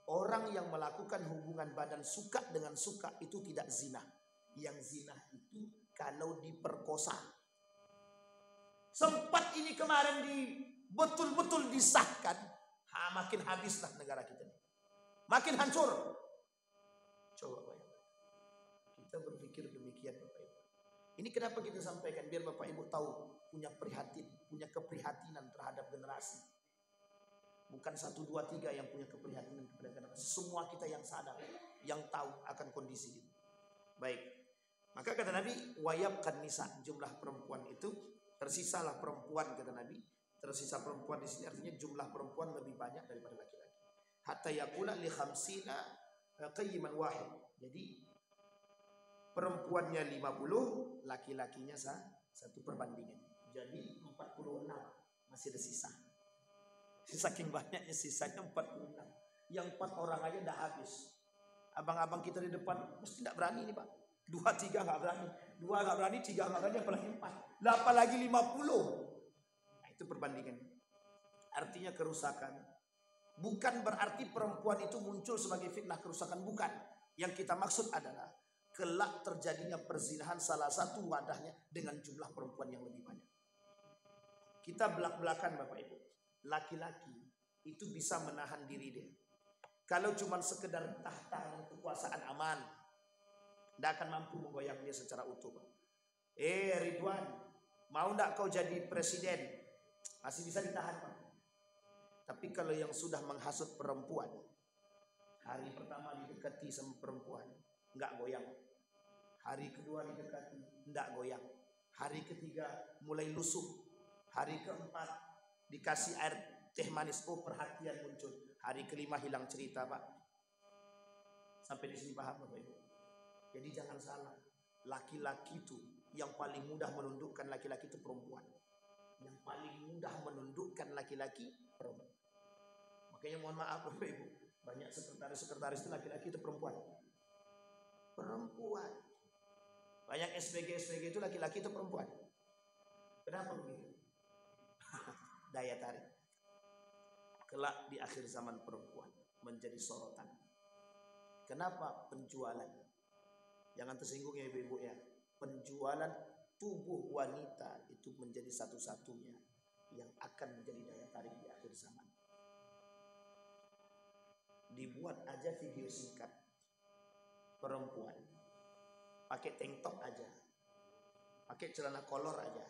orang yang melakukan hubungan badan suka dengan suka itu tidak zina. Yang zina itu kalau diperkosa. Sempat ini kemarin betul-betul disahkan, makin habislah negara kita ini. Makin hancur. Coba bayangkan. Kita berpikir demikian Bapak Ibu. Ini kenapa kita sampaikan biar Bapak Ibu tahu, punya keprihatinan terhadap generasi. Bukan 1, 2, 3 yang punya keprihatinan kepada generasi. Semua kita yang sadar, yang tahu akan kondisi itu. Baik. Maka kata Nabi, wayabkan nisa, jumlah perempuan itu tersisalah perempuan kata Nabi. Tersisa perempuan di sini artinya jumlah perempuan lebih banyak daripada laki-laki. Hatta yakula li khamsina qayyiman wahid. Jadi perempuannya 50, laki-lakinya satu perbandingan. Jadi 46 masih ada sisa. Saking banyaknya sisanya 46. Yang 4 orang aja udah habis. Abang-abang kita di depan mesti tidak berani nih Pak. 2, 3 nggak berani, 2 nggak berani, 3 nggak berani, apalagi 4, apalagi 50. Nah, itu perbandingan. Artinya kerusakan. Bukan berarti perempuan itu muncul sebagai fitnah kerusakan, bukan. Yang kita maksud adalah kelak terjadinya perzinahan salah satu wadahnya dengan jumlah perempuan yang lebih banyak. Kita belak-belakan Bapak Ibu. Laki-laki itu bisa menahan diri dia. Kalau cuma sekedar tahta kekuasaan aman, tidak akan mampu menggoyang dia secara utuh. Ridwan, mau tidak kau jadi presiden? Masih bisa ditahan Pak. Tapi kalau yang sudah menghasut perempuan, hari pertama didekati sama perempuan, enggak goyang. Hari kedua didekati, enggak goyang. Hari ketiga mulai lusuh. Hari keempat dikasih air teh manis, perhatian muncul. Hari kelima hilang cerita Pak. Sampai di sini paham Bapak Ibu? Jadi jangan salah, laki-laki itu yang paling mudah menundukkan laki-laki itu perempuan. Yang paling mudah menundukkan laki-laki perempuan. Makanya mohon maaf Bapak Ibu, banyak sekretaris itu laki-laki itu perempuan. Perempuan. Banyak SPG itu laki-laki itu perempuan. Kenapa begitu? Daya tarik. Kelak di akhir zaman perempuan menjadi sorotan. Kenapa? Penjualan. Jangan tersinggung ya ibu-ibu ya. Penjualan tubuh wanita itu menjadi satu-satunya yang akan menjadi daya tarik di akhir zaman. Dibuat aja video singkat perempuan, pakai tank top aja, pakai celana kolor aja,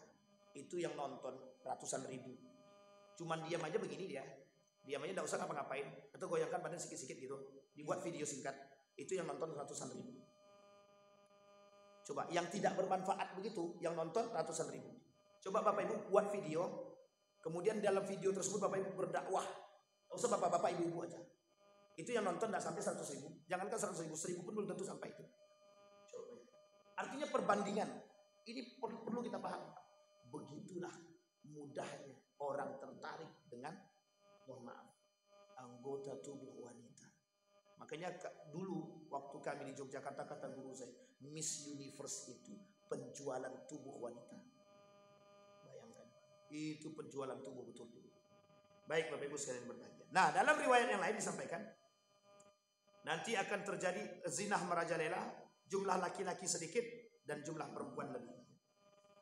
itu yang nonton ratusan ribu. Cuman diam aja begini dia, diam aja nggak usah ngapa-ngapain, atau goyangkan badan sikit-sikit gitu, dibuat video singkat, itu yang nonton ratusan ribu. Coba yang tidak bermanfaat begitu, yang nonton ratusan ribu. Coba Bapak Ibu buat video, kemudian dalam video tersebut Bapak Ibu berdakwah, nggak usah bapak-bapak ibu-ibu aja. Itu yang nonton tidak sampai 100 ribu. Jangankan 100 ribu, 1000 pun belum tentu sampai itu. Coba. Artinya perbandingan. Ini perlu kita paham. Begitulah mudahnya orang tertarik dengan, mohon maaf, anggota tubuh wanita. Makanya dulu waktu kami di Yogyakarta, kata guru saya, Miss Universe itu penjualan tubuh wanita. Bayangkan. Itu penjualan tubuh betul-betul. Baik Bapak Ibu sekalian berbahagia. Nah, dalam riwayat yang lain disampaikan, nanti akan terjadi zinah merajalela, jumlah laki-laki sedikit dan jumlah perempuan lebih.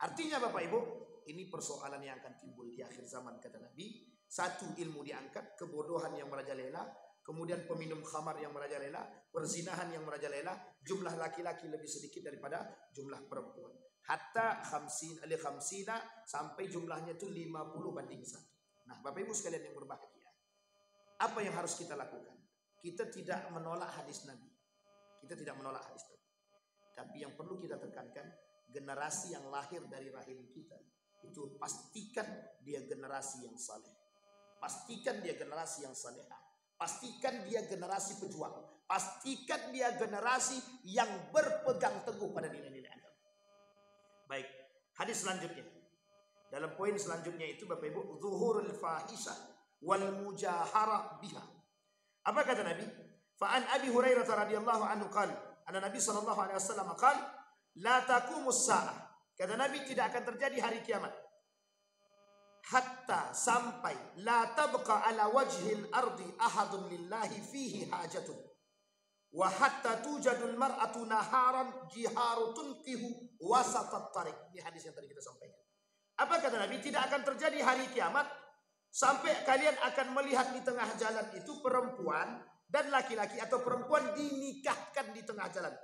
Artinya Bapak Ibu, ini persoalan yang akan timbul di akhir zaman kata Nabi. Satu, ilmu diangkat, kebodohan yang merajalela, kemudian peminum khamar yang merajalela, perzinahan yang merajalela, jumlah laki-laki lebih sedikit daripada jumlah perempuan. Hatta khamsina sampai jumlahnya itu 50:1. Nah, Bapak Ibu sekalian yang berbahagia, apa yang harus kita lakukan? Kita tidak menolak hadis Nabi. Kita tidak menolak hadis Nabi. Tapi yang perlu kita tekankan, generasi yang lahir dari rahim kita itu pastikan dia generasi yang saleh. Pastikan dia generasi yang salehah. Pastikan dia generasi pejuang. Pastikan dia generasi yang berpegang teguh pada nilai-nilai agama. Baik, hadis selanjutnya. Dalam poin selanjutnya itu Bapak Ibu, zuhurul fahisha wal mujahara biha. Apa kata Nabi? Fa'an Abi Hurairah radhiyallahu anhu qala, anna Nabi sallallahu alaihi wasallam qala, la taqumus sa'ah. Kata Nabi, tidak akan terjadi hari kiamat hatta sampai la tabqa ala wajhil ardi ahadun lillahi fihi hajatun wa hatta tujadul mar'atu naharan jiharu tunqihu wasatat tariq. Ini hadis yang tadi kita sampaikan. Apa kata Nabi? Tidak akan terjadi hari kiamat sampai kalian akan melihat di tengah jalan itu perempuan dan laki-laki, atau perempuan dinikahkan di tengah jalan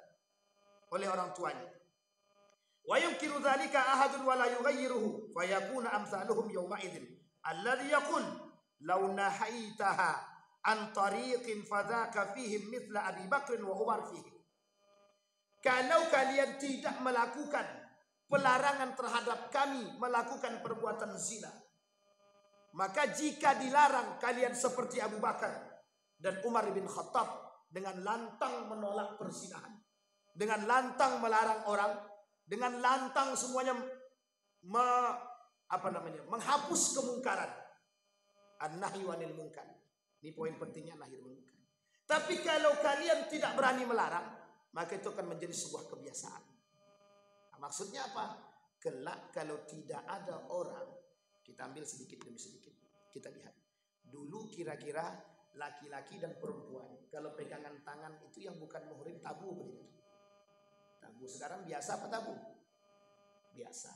oleh orang tuanya. Wa yumkinu dzalika ahadun wa la yughayyiruhu fa yakuna amsaluhum yawma idzin alladhi yaqul law nahaitaha an tariqin fadzaka fihim mithla Abi Bakr wa Umar fihi. Kalau kalian tidak melakukan pelarangan terhadap kami melakukan perbuatan zina, maka jika dilarang kalian seperti Abu Bakar dan Umar bin Khattab dengan lantang menolak perzinahan, dengan lantang melarang orang, dengan lantang semuanya menghapus kemungkaran. An-nahyi wanil munkar. Ini poin pentingnya, nahi wanil munkar. Tapi kalau kalian tidak berani melarang, maka itu akan menjadi sebuah kebiasaan. Nah, maksudnya apa? Kelak kalau tidak ada orang, kita ambil sedikit demi sedikit. Kita lihat. Dulu kira-kira laki-laki dan perempuan kalau pegangan tangan itu yang bukan muhrim tabu apa tidak? Tabu. Sekarang biasa apa tabu? Biasa.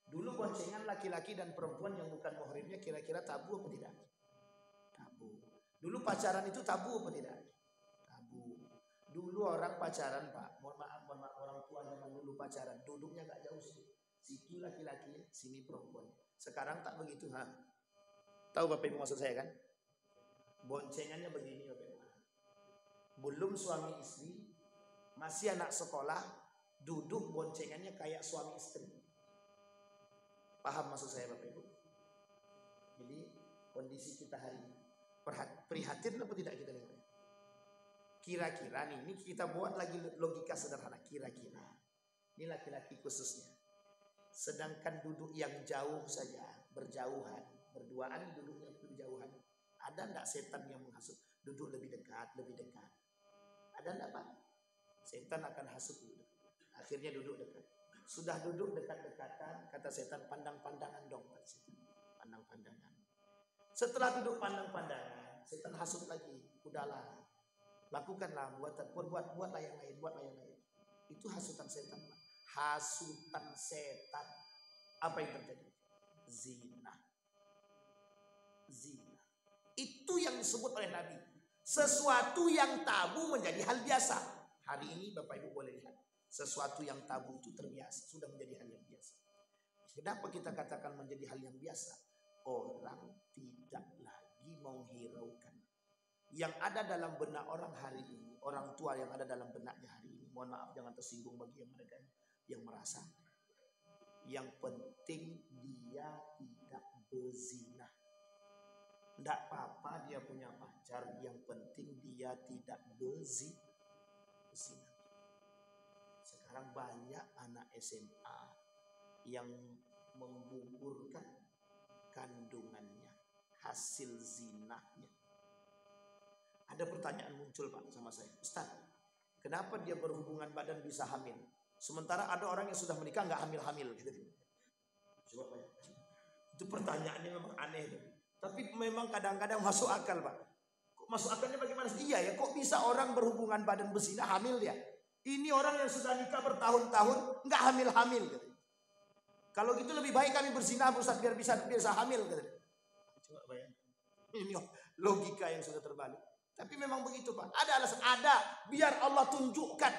Dulu boncengan laki-laki dan perempuan yang bukan muhrimnya kira-kira tabu apa tidak? Tabu. Dulu pacaran itu tabu apa tidak? Tabu. Dulu orang pacaran, Pak, mohon maaf orang tua zaman dulu pacaran, duduknya gak jauh sih. Situ laki-laki, sini perempuan. Sekarang tak begitu, ha? Tahu Bapak Ibu maksud saya kan? Boncengannya begini Bapak Ibu. Belum suami istri, masih anak sekolah, duduk boncengannya kayak suami istri. Paham maksud saya Bapak Ibu? Jadi kondisi kita hari ini prihatin apa tidak kita lihat? Kira-kira nih, ini kita buat lagi logika sederhana. Kira-kira ini laki-laki khususnya. Sedangkan duduk yang jauh saja, berjauhan, berduaan duduk yang berjauhan. Ada enggak setan yang menghasut? Duduk lebih dekat, lebih dekat. Ada enggak Pak? Setan akan hasut dulu. Akhirnya duduk dekat. Sudah duduk dekat-dekatan, kata setan, pandang-pandangan dong. Pandang-pandangan. Setelah duduk pandang-pandangan, setan hasut lagi. Udahlah, lakukanlah, buatlah yang lain, buatlah yang lain. Itu hasutan setan, Pak. Hasutan setan. Apa yang terjadi? Zina. Zina. Itu yang disebut oleh Nabi. Sesuatu yang tabu menjadi hal biasa. Hari ini Bapak Ibu boleh lihat. Sesuatu yang tabu itu terbiasa. Sudah menjadi hal yang biasa. Kenapa kita katakan menjadi hal yang biasa? Orang tidak lagi menghiraukan. Yang ada dalam benak orang hari ini. Orang tua yang ada dalam benaknya hari ini. Mohon maaf jangan tersinggung bagi yang mereka yang merasa. Yang penting dia tidak berzina. Tidak apa-apa dia punya pacar. Yang penting dia tidak berzina. Sekarang banyak anak SMA yang menggugurkan kandungannya, hasil zinahnya. Ada pertanyaan muncul Pak sama saya, Ustaz, kenapa dia berhubungan badan bisa hamil? Sementara ada orang yang sudah menikah nggak hamil-hamil gitu. Coba Pak. Itu pertanyaannya memang aneh. Tapi memang kadang-kadang masuk akal Pak. Kok masuk akalnya bagaimana? Iya ya, kok bisa orang berhubungan badan berzina hamil ya? Ini orang yang sudah nikah bertahun-tahun nggak hamil-hamil gitu. Kalau gitu lebih baik kami berzina Ustaz biar bisa hamil gitu. Coba bayangkan. Ini logika yang sudah terbalik. Tapi memang begitu Pak. Ada alasan, ada biar Allah tunjukkan.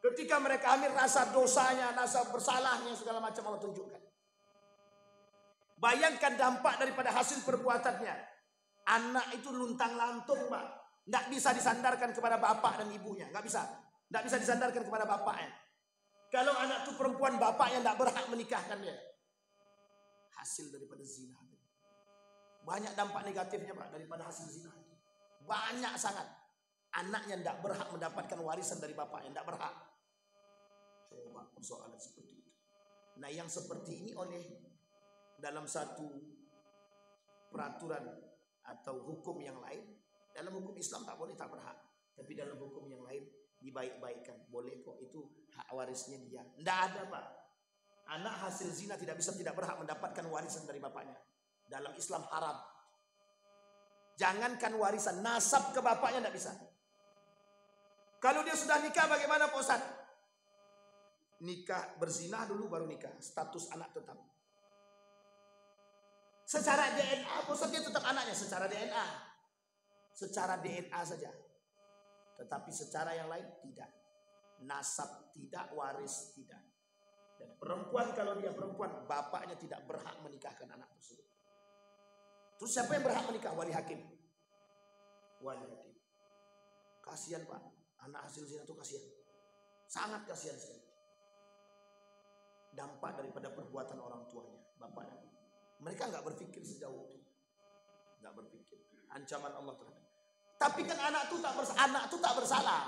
Ketika mereka hamil rasa dosanya, rasa bersalahnya segala macam Allah tunjukkan. Bayangkan dampak daripada hasil perbuatannya. Anak itu luntang-lantung Pak. Tidak bisa disandarkan kepada bapak dan ibunya. Nggak bisa. Tidak bisa disandarkan kepada bapaknya. Kalau anak itu perempuan, bapaknya tidak berhak menikahkannya. Hasil daripada zina. Banyak dampak negatifnya Pak daripada hasil zina. Banyak sangat. Anaknya tidak berhak mendapatkan warisan dari bapaknya. Tidak berhak. Coba persoalan seperti itu. Nah yang seperti ini oleh dalam satu peraturan atau hukum yang lain. Dalam hukum Islam tak boleh, tak berhak. Tapi dalam hukum yang lain dibaik-baikkan. Boleh kok, itu hak warisnya dia. Tidak ada Pak. Anak hasil zina tidak berhak mendapatkan warisan dari bapaknya. Dalam Islam haram. Jangankan warisan, nasab ke bapaknya tidak bisa. Kalau dia sudah nikah bagaimana Pak Ustaz? Nikah berzina dulu baru nikah. Status anak tetap. Secara DNA Pak Ustaz dia tetap anaknya. Secara DNA. Secara DNA saja. Tetapi secara yang lain tidak. Nasab tidak, waris tidak. Dan perempuan kalau dia perempuan, bapaknya tidak berhak menikahkan anak tersebut. Terus siapa yang berhak menikah? Wali hakim. Wali hakim. Kasihan Pak. Anak hasil zina itu kasihan. Sangat kasihan sekali. Dampak daripada perbuatan orang tuanya, bapaknya. Mereka nggak berpikir sejauh itu. Nggak berpikir. Ancaman Allah terhadap. Tapi kan anak itu tak bersalah.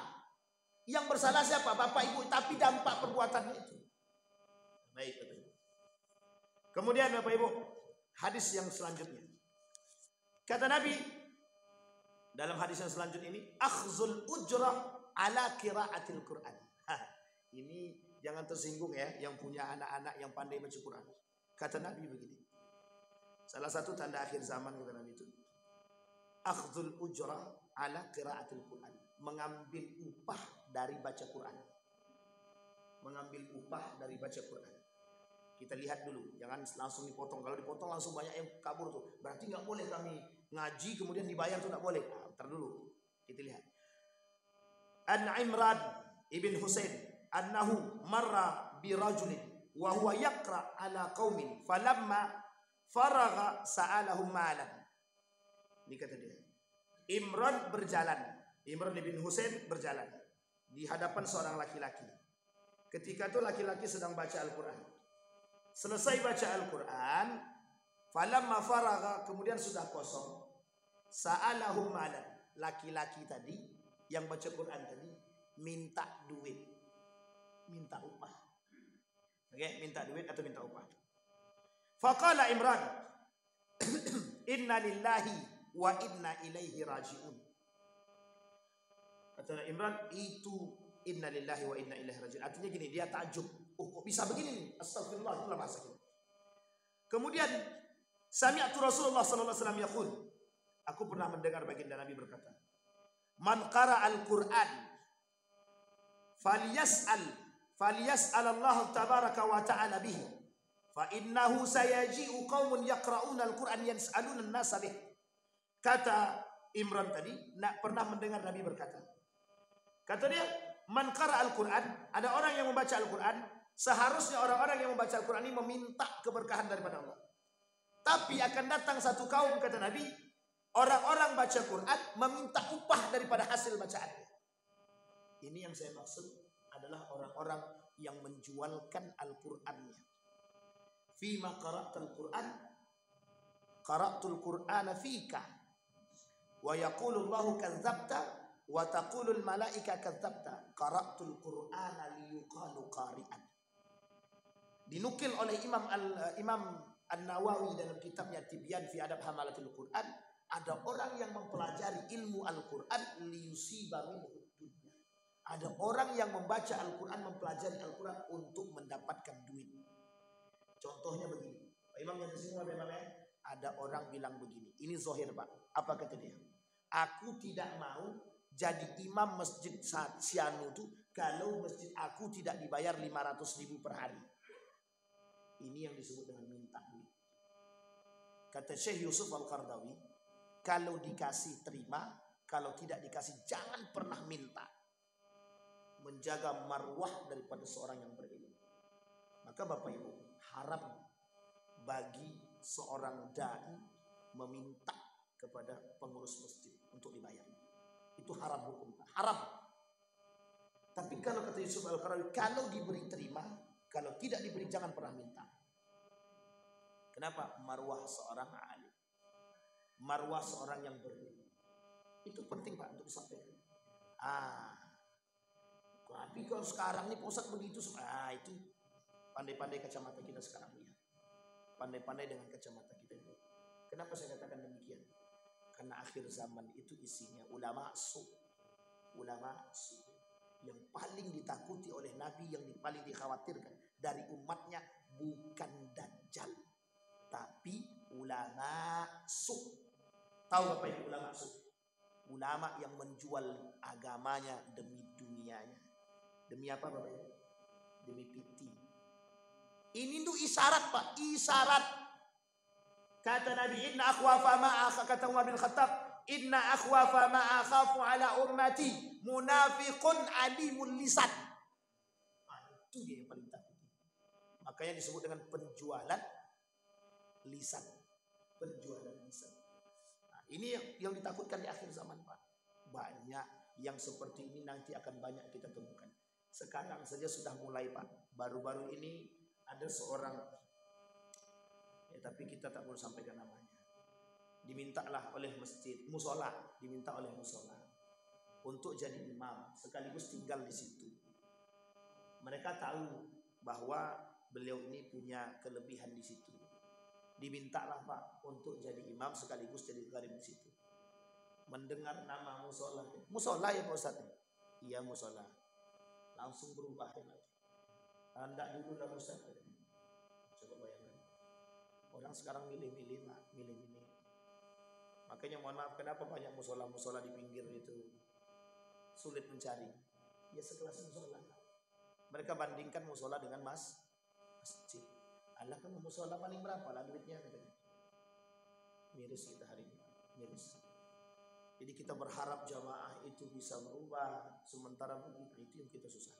Yang bersalah siapa? Bapak ibu. Tapi dampak perbuatannya itu. Baik Bapak Ibu. Kemudian Bapak Ibu, hadis yang selanjutnya. Kata Nabi dalam hadis yang selanjutnya ini, akhzul ujrah ala qiraatil Quran. Ini jangan tersinggung ya, yang punya anak-anak yang pandai baca Quran. Kata Nabi begini. Salah satu tanda akhir zaman kata Nabi itu, akhzul ujrah ala qiraatil Quran. Mengambil upah dari baca Quran. Mengambil upah dari baca Quran. Kita lihat dulu, jangan langsung dipotong. Kalau dipotong langsung banyak yang kabur tuh. Berarti nggak boleh kami ngaji kemudian dibayar tuh nggak boleh. Nah, ntar dulu kita lihat. An Imran ibn Husain annahu marra bi rajulin wa huwa yaqra ala qaumin falamma faragha sa'alahum malan. Ini kata dia. Imran berjalan. Imran ibn Husain berjalan di hadapan seorang laki-laki. Ketika itu laki-laki sedang baca Al-Quran. Selesai baca Al-Quran, falamma faragha, kemudian sudah kosong. Sa'alahum malan. Laki-laki tadi yang baca Quran tadi minta duit, minta upah. Oke, minta duit atau minta upah. Faqala Imran, inna lillahi wa inna ilaihi raji'un. Kata Imran, itu inna lillahi wa inna ilaihi raji'un. Artinya gini, dia takjub. Oh, kok bisa begini nih? Astagfirullah, itulah bahasa kita. Kemudian sami'tu Rasulullah sallallahu alaihi wasallam yaqul, aku pernah mendengar baginda Nabi berkata, man qara'al Qur'an falyas'al Allah tabaraka wa ta'ala bihi fa innahu sayaji'u qaumun yaqra'una al-Qur'an yas'aluna an-nasa bih. Kata Imran tadi, nak pernah mendengar Nabi berkata. Kata dia, man qara'al Qur'an, ada orang yang membaca Al-Qur'an, seharusnya orang-orang yang membaca Al-Qur'an ini meminta keberkahan daripada Allah. Tapi akan datang satu kaum, kata Nabi, orang-orang baca Quran meminta upah daripada hasil bacaannya. Ini yang saya maksud adalah orang-orang yang menjualkan Al-Qur'annya. Fima qara'tal Qur'an, qara'tul Qur'ana fika, wa yaqulu Allahu kadzabta, wa taqulul malaika kadzabta, qara'tul Qur'ana liyuqalu qari'an. Dinukil oleh Imam An-Nawawi dalam kitabnya Tibyan fi Adab Hamalatil Quran, ada orang yang mempelajari ilmu Al-Quran liyusiba minhu dunya. Ada orang yang membaca Al-Quran, mempelajari Al-Quran untuk mendapatkan duit. Contohnya begini, Pak Imam yang semua memangnya ada orang bilang begini, ini zohir Pak, apa kata dia? Aku tidak mau jadi imam masjid Sianu itu kalau masjid aku tidak dibayar 500.000 per hari. Ini yang disebut dengan minta duit. Kata Syekh Yusuf Al-Qardawi, kalau dikasih terima, kalau tidak dikasih jangan pernah minta. Menjaga marwah daripada seorang yang berilmu. Maka Bapak Ibu, haram bagi seorang dai meminta kepada pengurus masjid untuk dibayar. Itu haram hukum, haram. Tapi kalau kata Yusuf Al-Qardawi, kalau diberi terima, kalau tidak diberi jangan pernah minta. Kenapa? Marwah seorang alim, marwah seorang yang berilmu, itu penting Pak untuk disampaikan. Tapi kalau sekarang nih Pak Ustadz begitu, itu pandai-pandai kacamata kita sekarang ya, pandai-pandai dengan kacamata kita itu. Kenapa saya katakan demikian? Karena akhir zaman itu isinya ulama su, yang paling ditakuti oleh Nabi, yang paling dikhawatirkan dari umatnya bukan Dajjal, tapi ulama su. Tahu apa itu ulama su? Ulama yang menjual agamanya demi dunianya. Demi apa Bapak Ibu? Demi piti. Ini tuh isyarat Pak, isyarat. Kata Nabi, inna akhwafa ma'akha, kata Umar bin Khattab, inna akhwafa ma'akhafu ala ummati munafiqun alimul lisan. Itu dia yang paling takut. Makanya disebut dengan penjualan lisan. Penjualan lisan. Nah, ini yang ditakutkan di akhir zaman Pak. Banyak yang seperti ini nanti akan banyak kita temukan. Sekarang saja sudah mulai Pak. Baru-baru ini ada seorang, ya tapi kita tak boleh sampaikan namanya. Dimintalah oleh masjid, musola, diminta oleh musola untuk jadi imam, sekaligus tinggal di situ. Mereka tahu bahwa beliau ini punya kelebihan di situ. Dimintalah Pak untuk jadi imam sekaligus jadi gharib di situ. Mendengar nama musola, musola ya Pak Ustaz? Iya musola. Langsung berubah ya. Anda dulu dah Ustaz. Coba bayangkan. Orang sekarang milih-milih Pak, milih-milih. Makanya mohon maaf, kenapa banyak musola-musola di pinggir itu sulit mencari? Ya sekelas musola. Mereka bandingkan musola dengan masjid. Allah kan musola paling berapa lah duitnya katanya. Miris kita hari ini, miris. Jadi kita berharap jamaah itu bisa berubah, sementara begitu itu yang kita susah.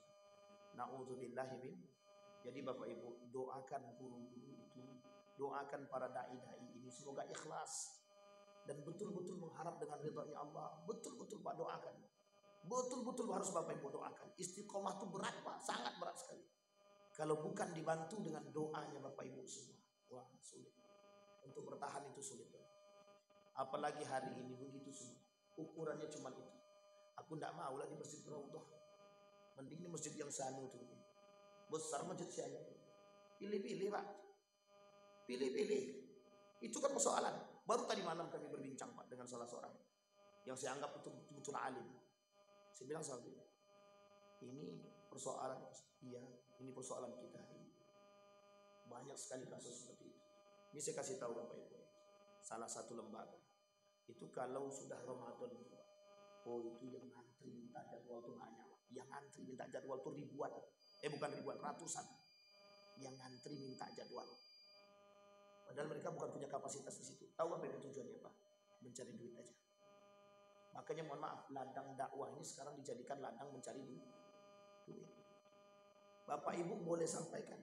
Na'udzubillahi min. Jadi Bapak Ibu, doakan guru-guru itu, doakan para dai-dai ini semoga ikhlas dan betul-betul mengharap dengan ridha Allah. Betul-betul Pak doakan. Betul-betul harus Bapak Ibu doakan. Istiqomah itu berat Pak, sangat berat sekali. Kalau bukan dibantu dengan doanya Bapak Ibu semua, wah sulit. Untuk bertahan itu sulit. Apalagi hari ini begitu semua. Ukurannya cuma itu. Aku tidak mau lah di masjid Raudhah. Mending di masjid yang Sanu itu. Besar masjid Sanu. Pilih-pilih Pak, pilih-pilih. Itu kan persoalan. Baru tadi malam kami berbincang Pak dengan salah seorang yang saya anggap itu betul-betul alim. Saya bilang sama dia, ini persoalan, iya, ini persoalan kita. Banyak sekali kasus seperti itu. Ini saya kasih tahu Bapak Ibu, salah satu lembaga itu kalau sudah Ramadan, oh itu yang ngantri minta jadwal tuh banyak. Yang ngantri minta jadwal tuh ribuan, bukan ribuan, ratusan. Yang ngantri minta jadwal. Padahal mereka bukan punya kapasitas di situ. Tahu apa itu tujuannya Pak? Mencari duit aja. Makanya mohon maaf, ladang dakwah ini sekarang dijadikan ladang mencari duit. Bapak Ibu boleh sampaikan,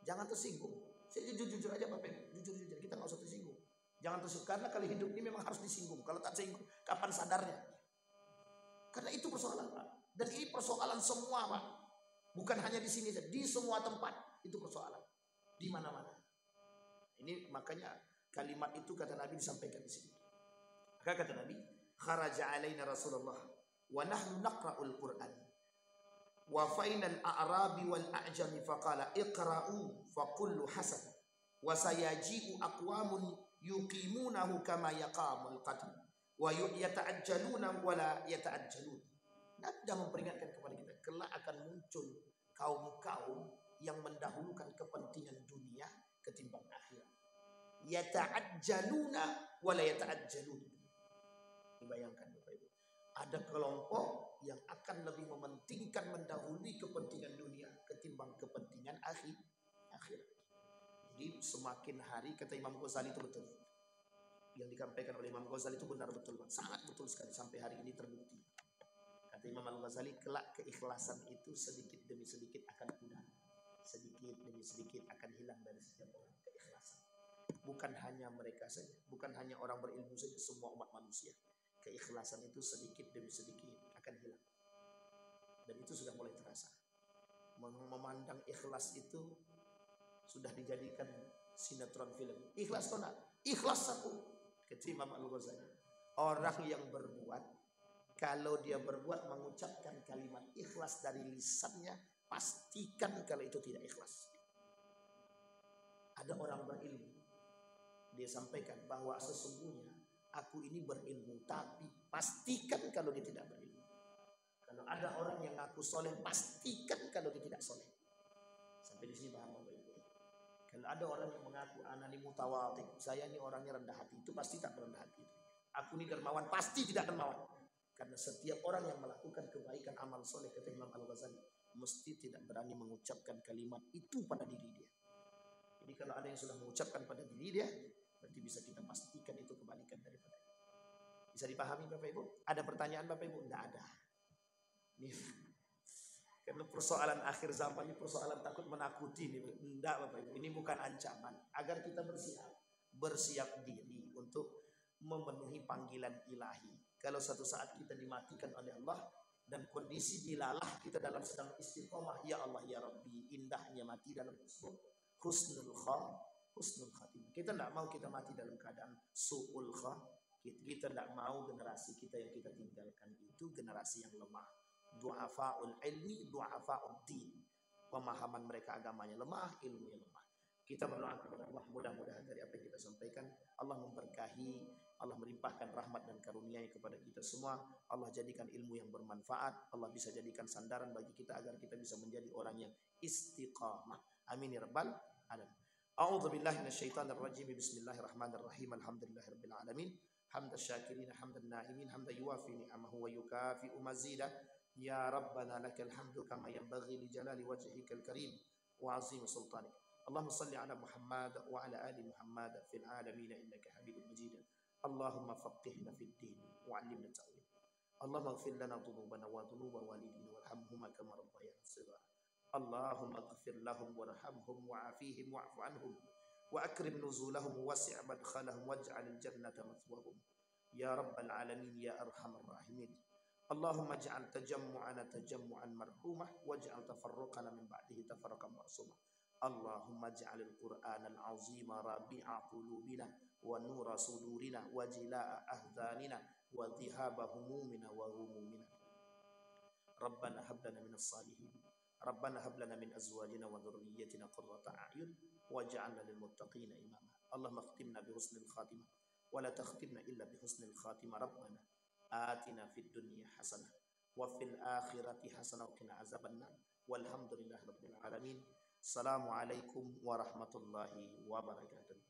jangan tersinggung. Saya jujur-jujur aja Bapak Ibu, jujur-jujur, kita nggak usah tersinggung. Jangan tersinggung, karena kalau hidup ini memang harus disinggung. Kalau tak tersinggung, kapan sadarnya? Karena itu persoalan Pak. Dan ini persoalan semua Pak. Bukan hanya di sini, di semua tempat itu persoalan. Di mana-mana. Ini makanya kalimat itu kata Nabi disampaikan di sini. Maka kata Nabi, kharaja alaina Rasulullah wa nahnu naqra'ul Qur'an. Wa fainal a'rabi wal a'jami faqala iqra'u fa kullu hasan wa sayaji'u aqwamun yuqimunahu kama yaqamul qadr wa yata'ajjaluna wa la yata'ajjalun. Nabi sudah memperingatkan kepada kita, kelak akan muncul kaum-kaum yang mendahulukan kepentingan dunia ketimbang akhirat. Yata'ajjaluna wa la yata'ajjalun. Dibayangkan Bapak Ibu, ada kelompok yang akan lebih mementingkan mendahului kepentingan dunia ketimbang kepentingan akhirat. Jadi semakin hari, kata Imam Ghazali itu betul. Yang disampaikan oleh Imam Ghazali itu benar betul, sangat betul sekali, sampai hari ini terbukti. Kata Imam Al-Ghazali, kelak keikhlasan itu sedikit demi sedikit akan pudar. Sedikit demi sedikit akan hilang dari setiap orang keikhlasan. Bukan hanya mereka saja, bukan hanya orang berilmu saja, semua umat manusia. Keikhlasan itu sedikit demi sedikit akan hilang. Dan itu sudah mulai terasa. Memandang ikhlas itu sudah dijadikan sinetron film. Ikhlas kau nak? Ikhlas aku. Kata Imam Al-Ghazali, orang yang berbuat, kalau dia berbuat mengucapkan kalimat ikhlas dari lisannya, pastikan kalau itu tidak ikhlas. Ada orang berilmu, dia sampaikan bahwa sesungguhnya aku ini berilmu, tapi pastikan kalau dia tidak berilmu. Kalau ada orang yang ngaku soleh, pastikan kalau dia tidak soleh. Sampai di sini paham Bapak Ibu. Kalau ada orang yang mengaku anani mutawadhi, saya ini orangnya rendah hati, itu pasti tak rendah hati. Aku ini dermawan, pasti tidak dermawan. Karena setiap orang yang melakukan kebaikan amal soleh, kata Imam Al-Ghazali, mesti tidak berani mengucapkan kalimat itu pada diri dia. Jadi kalau ada yang sudah mengucapkan pada diri dia, berarti bisa kita pastikan itu kebalikan daripada itu. Bisa dipahami Bapak Ibu? Ada pertanyaan Bapak Ibu? Tidak ada. Nih, karena persoalan akhir zaman ini persoalan takut menakuti nih. Tidak Bapak Ibu, ini bukan ancaman. Agar kita bersiap diri untuk memenuhi panggilan ilahi. Kalau suatu saat kita dimatikan oleh Allah dan kondisi dilalah kita dalam sedang istiqomah, ya Allah ya Rabbi, indahnya mati dalam husnul khatimah. Kita tidak mau kita mati dalam keadaan su'ul khatimah. Kita tidak mau generasi kita yang kita tinggalkan itu generasi yang lemah. Du'afa'ul ilmi, du'afa'ud din. Pemahaman mereka agamanya lemah, ilmunya lemah. Kita berdoa kepada Allah, mudah-mudahan dari apa yang kita sampaikan, Allah memberkahi, Allah melimpahkan rahmat dan karunia-Nya kepada kita semua. Allah jadikan ilmu yang bermanfaat, Allah bisa jadikan sandaran bagi kita agar kita bisa menjadi orang yang istiqamah. Amin ya rabbal alamin. A'udzu billahi minasyaitonir rajim. Bismillahirrahmanirrahim. Alhamdulillahirabbil alamin. Hamdan syakirin, hamdan na'imin, hamdan yuwafi ni'amahu wa yukafi'u mazidah. Ya Rabbana lakal hamdu kama yanbaghi li jalali wajhikal karim wa 'azimi sultanik. Allahumma salli ala Muhammad wa ala ali Muhammad fil alamin innaka Hamidum Majid. Allahumma faqihna fid din wa 'allimna ta'wil. Allahumma ighfir lana dhunubana wa dhunuba walidina warhamhuma kama rabbayana shighara. Allahumma ighfir lahum warhamhum wa'afihim wa'fu anhum wa akrim nuzulahum wasi' madkhalahum waj'alil jannata mathwahum. Ya rabbal alamin ya arhamar rahimin. Allahumma ij'al tajammu'ana tajammu'an marhumah waj'al tafarruqana min ba'dihi tafarruqan ma'sumah. Allahumma ij'alil Qur'anal 'azima rabi'a qulubina wa nura sudurina wa jilaa'a ahzanina wa dhihaba humumina wa humumina. Rabbana hab lana minas salihin Rabbana hab lana min azwajina wa dhurriyyatina qurrata a'yun waj'alna lil muttaqina imama. Allahumma khtimna bi husnil khatimah wa la takhtimna illa bi husnil khatimah. Rabbana atina fid dunya hasanah wa fil akhirati hasanah wa qina azabannar. Walhamdulillahi rabbil alamin. Assalamualaikum warahmatullahi wabarakatuh.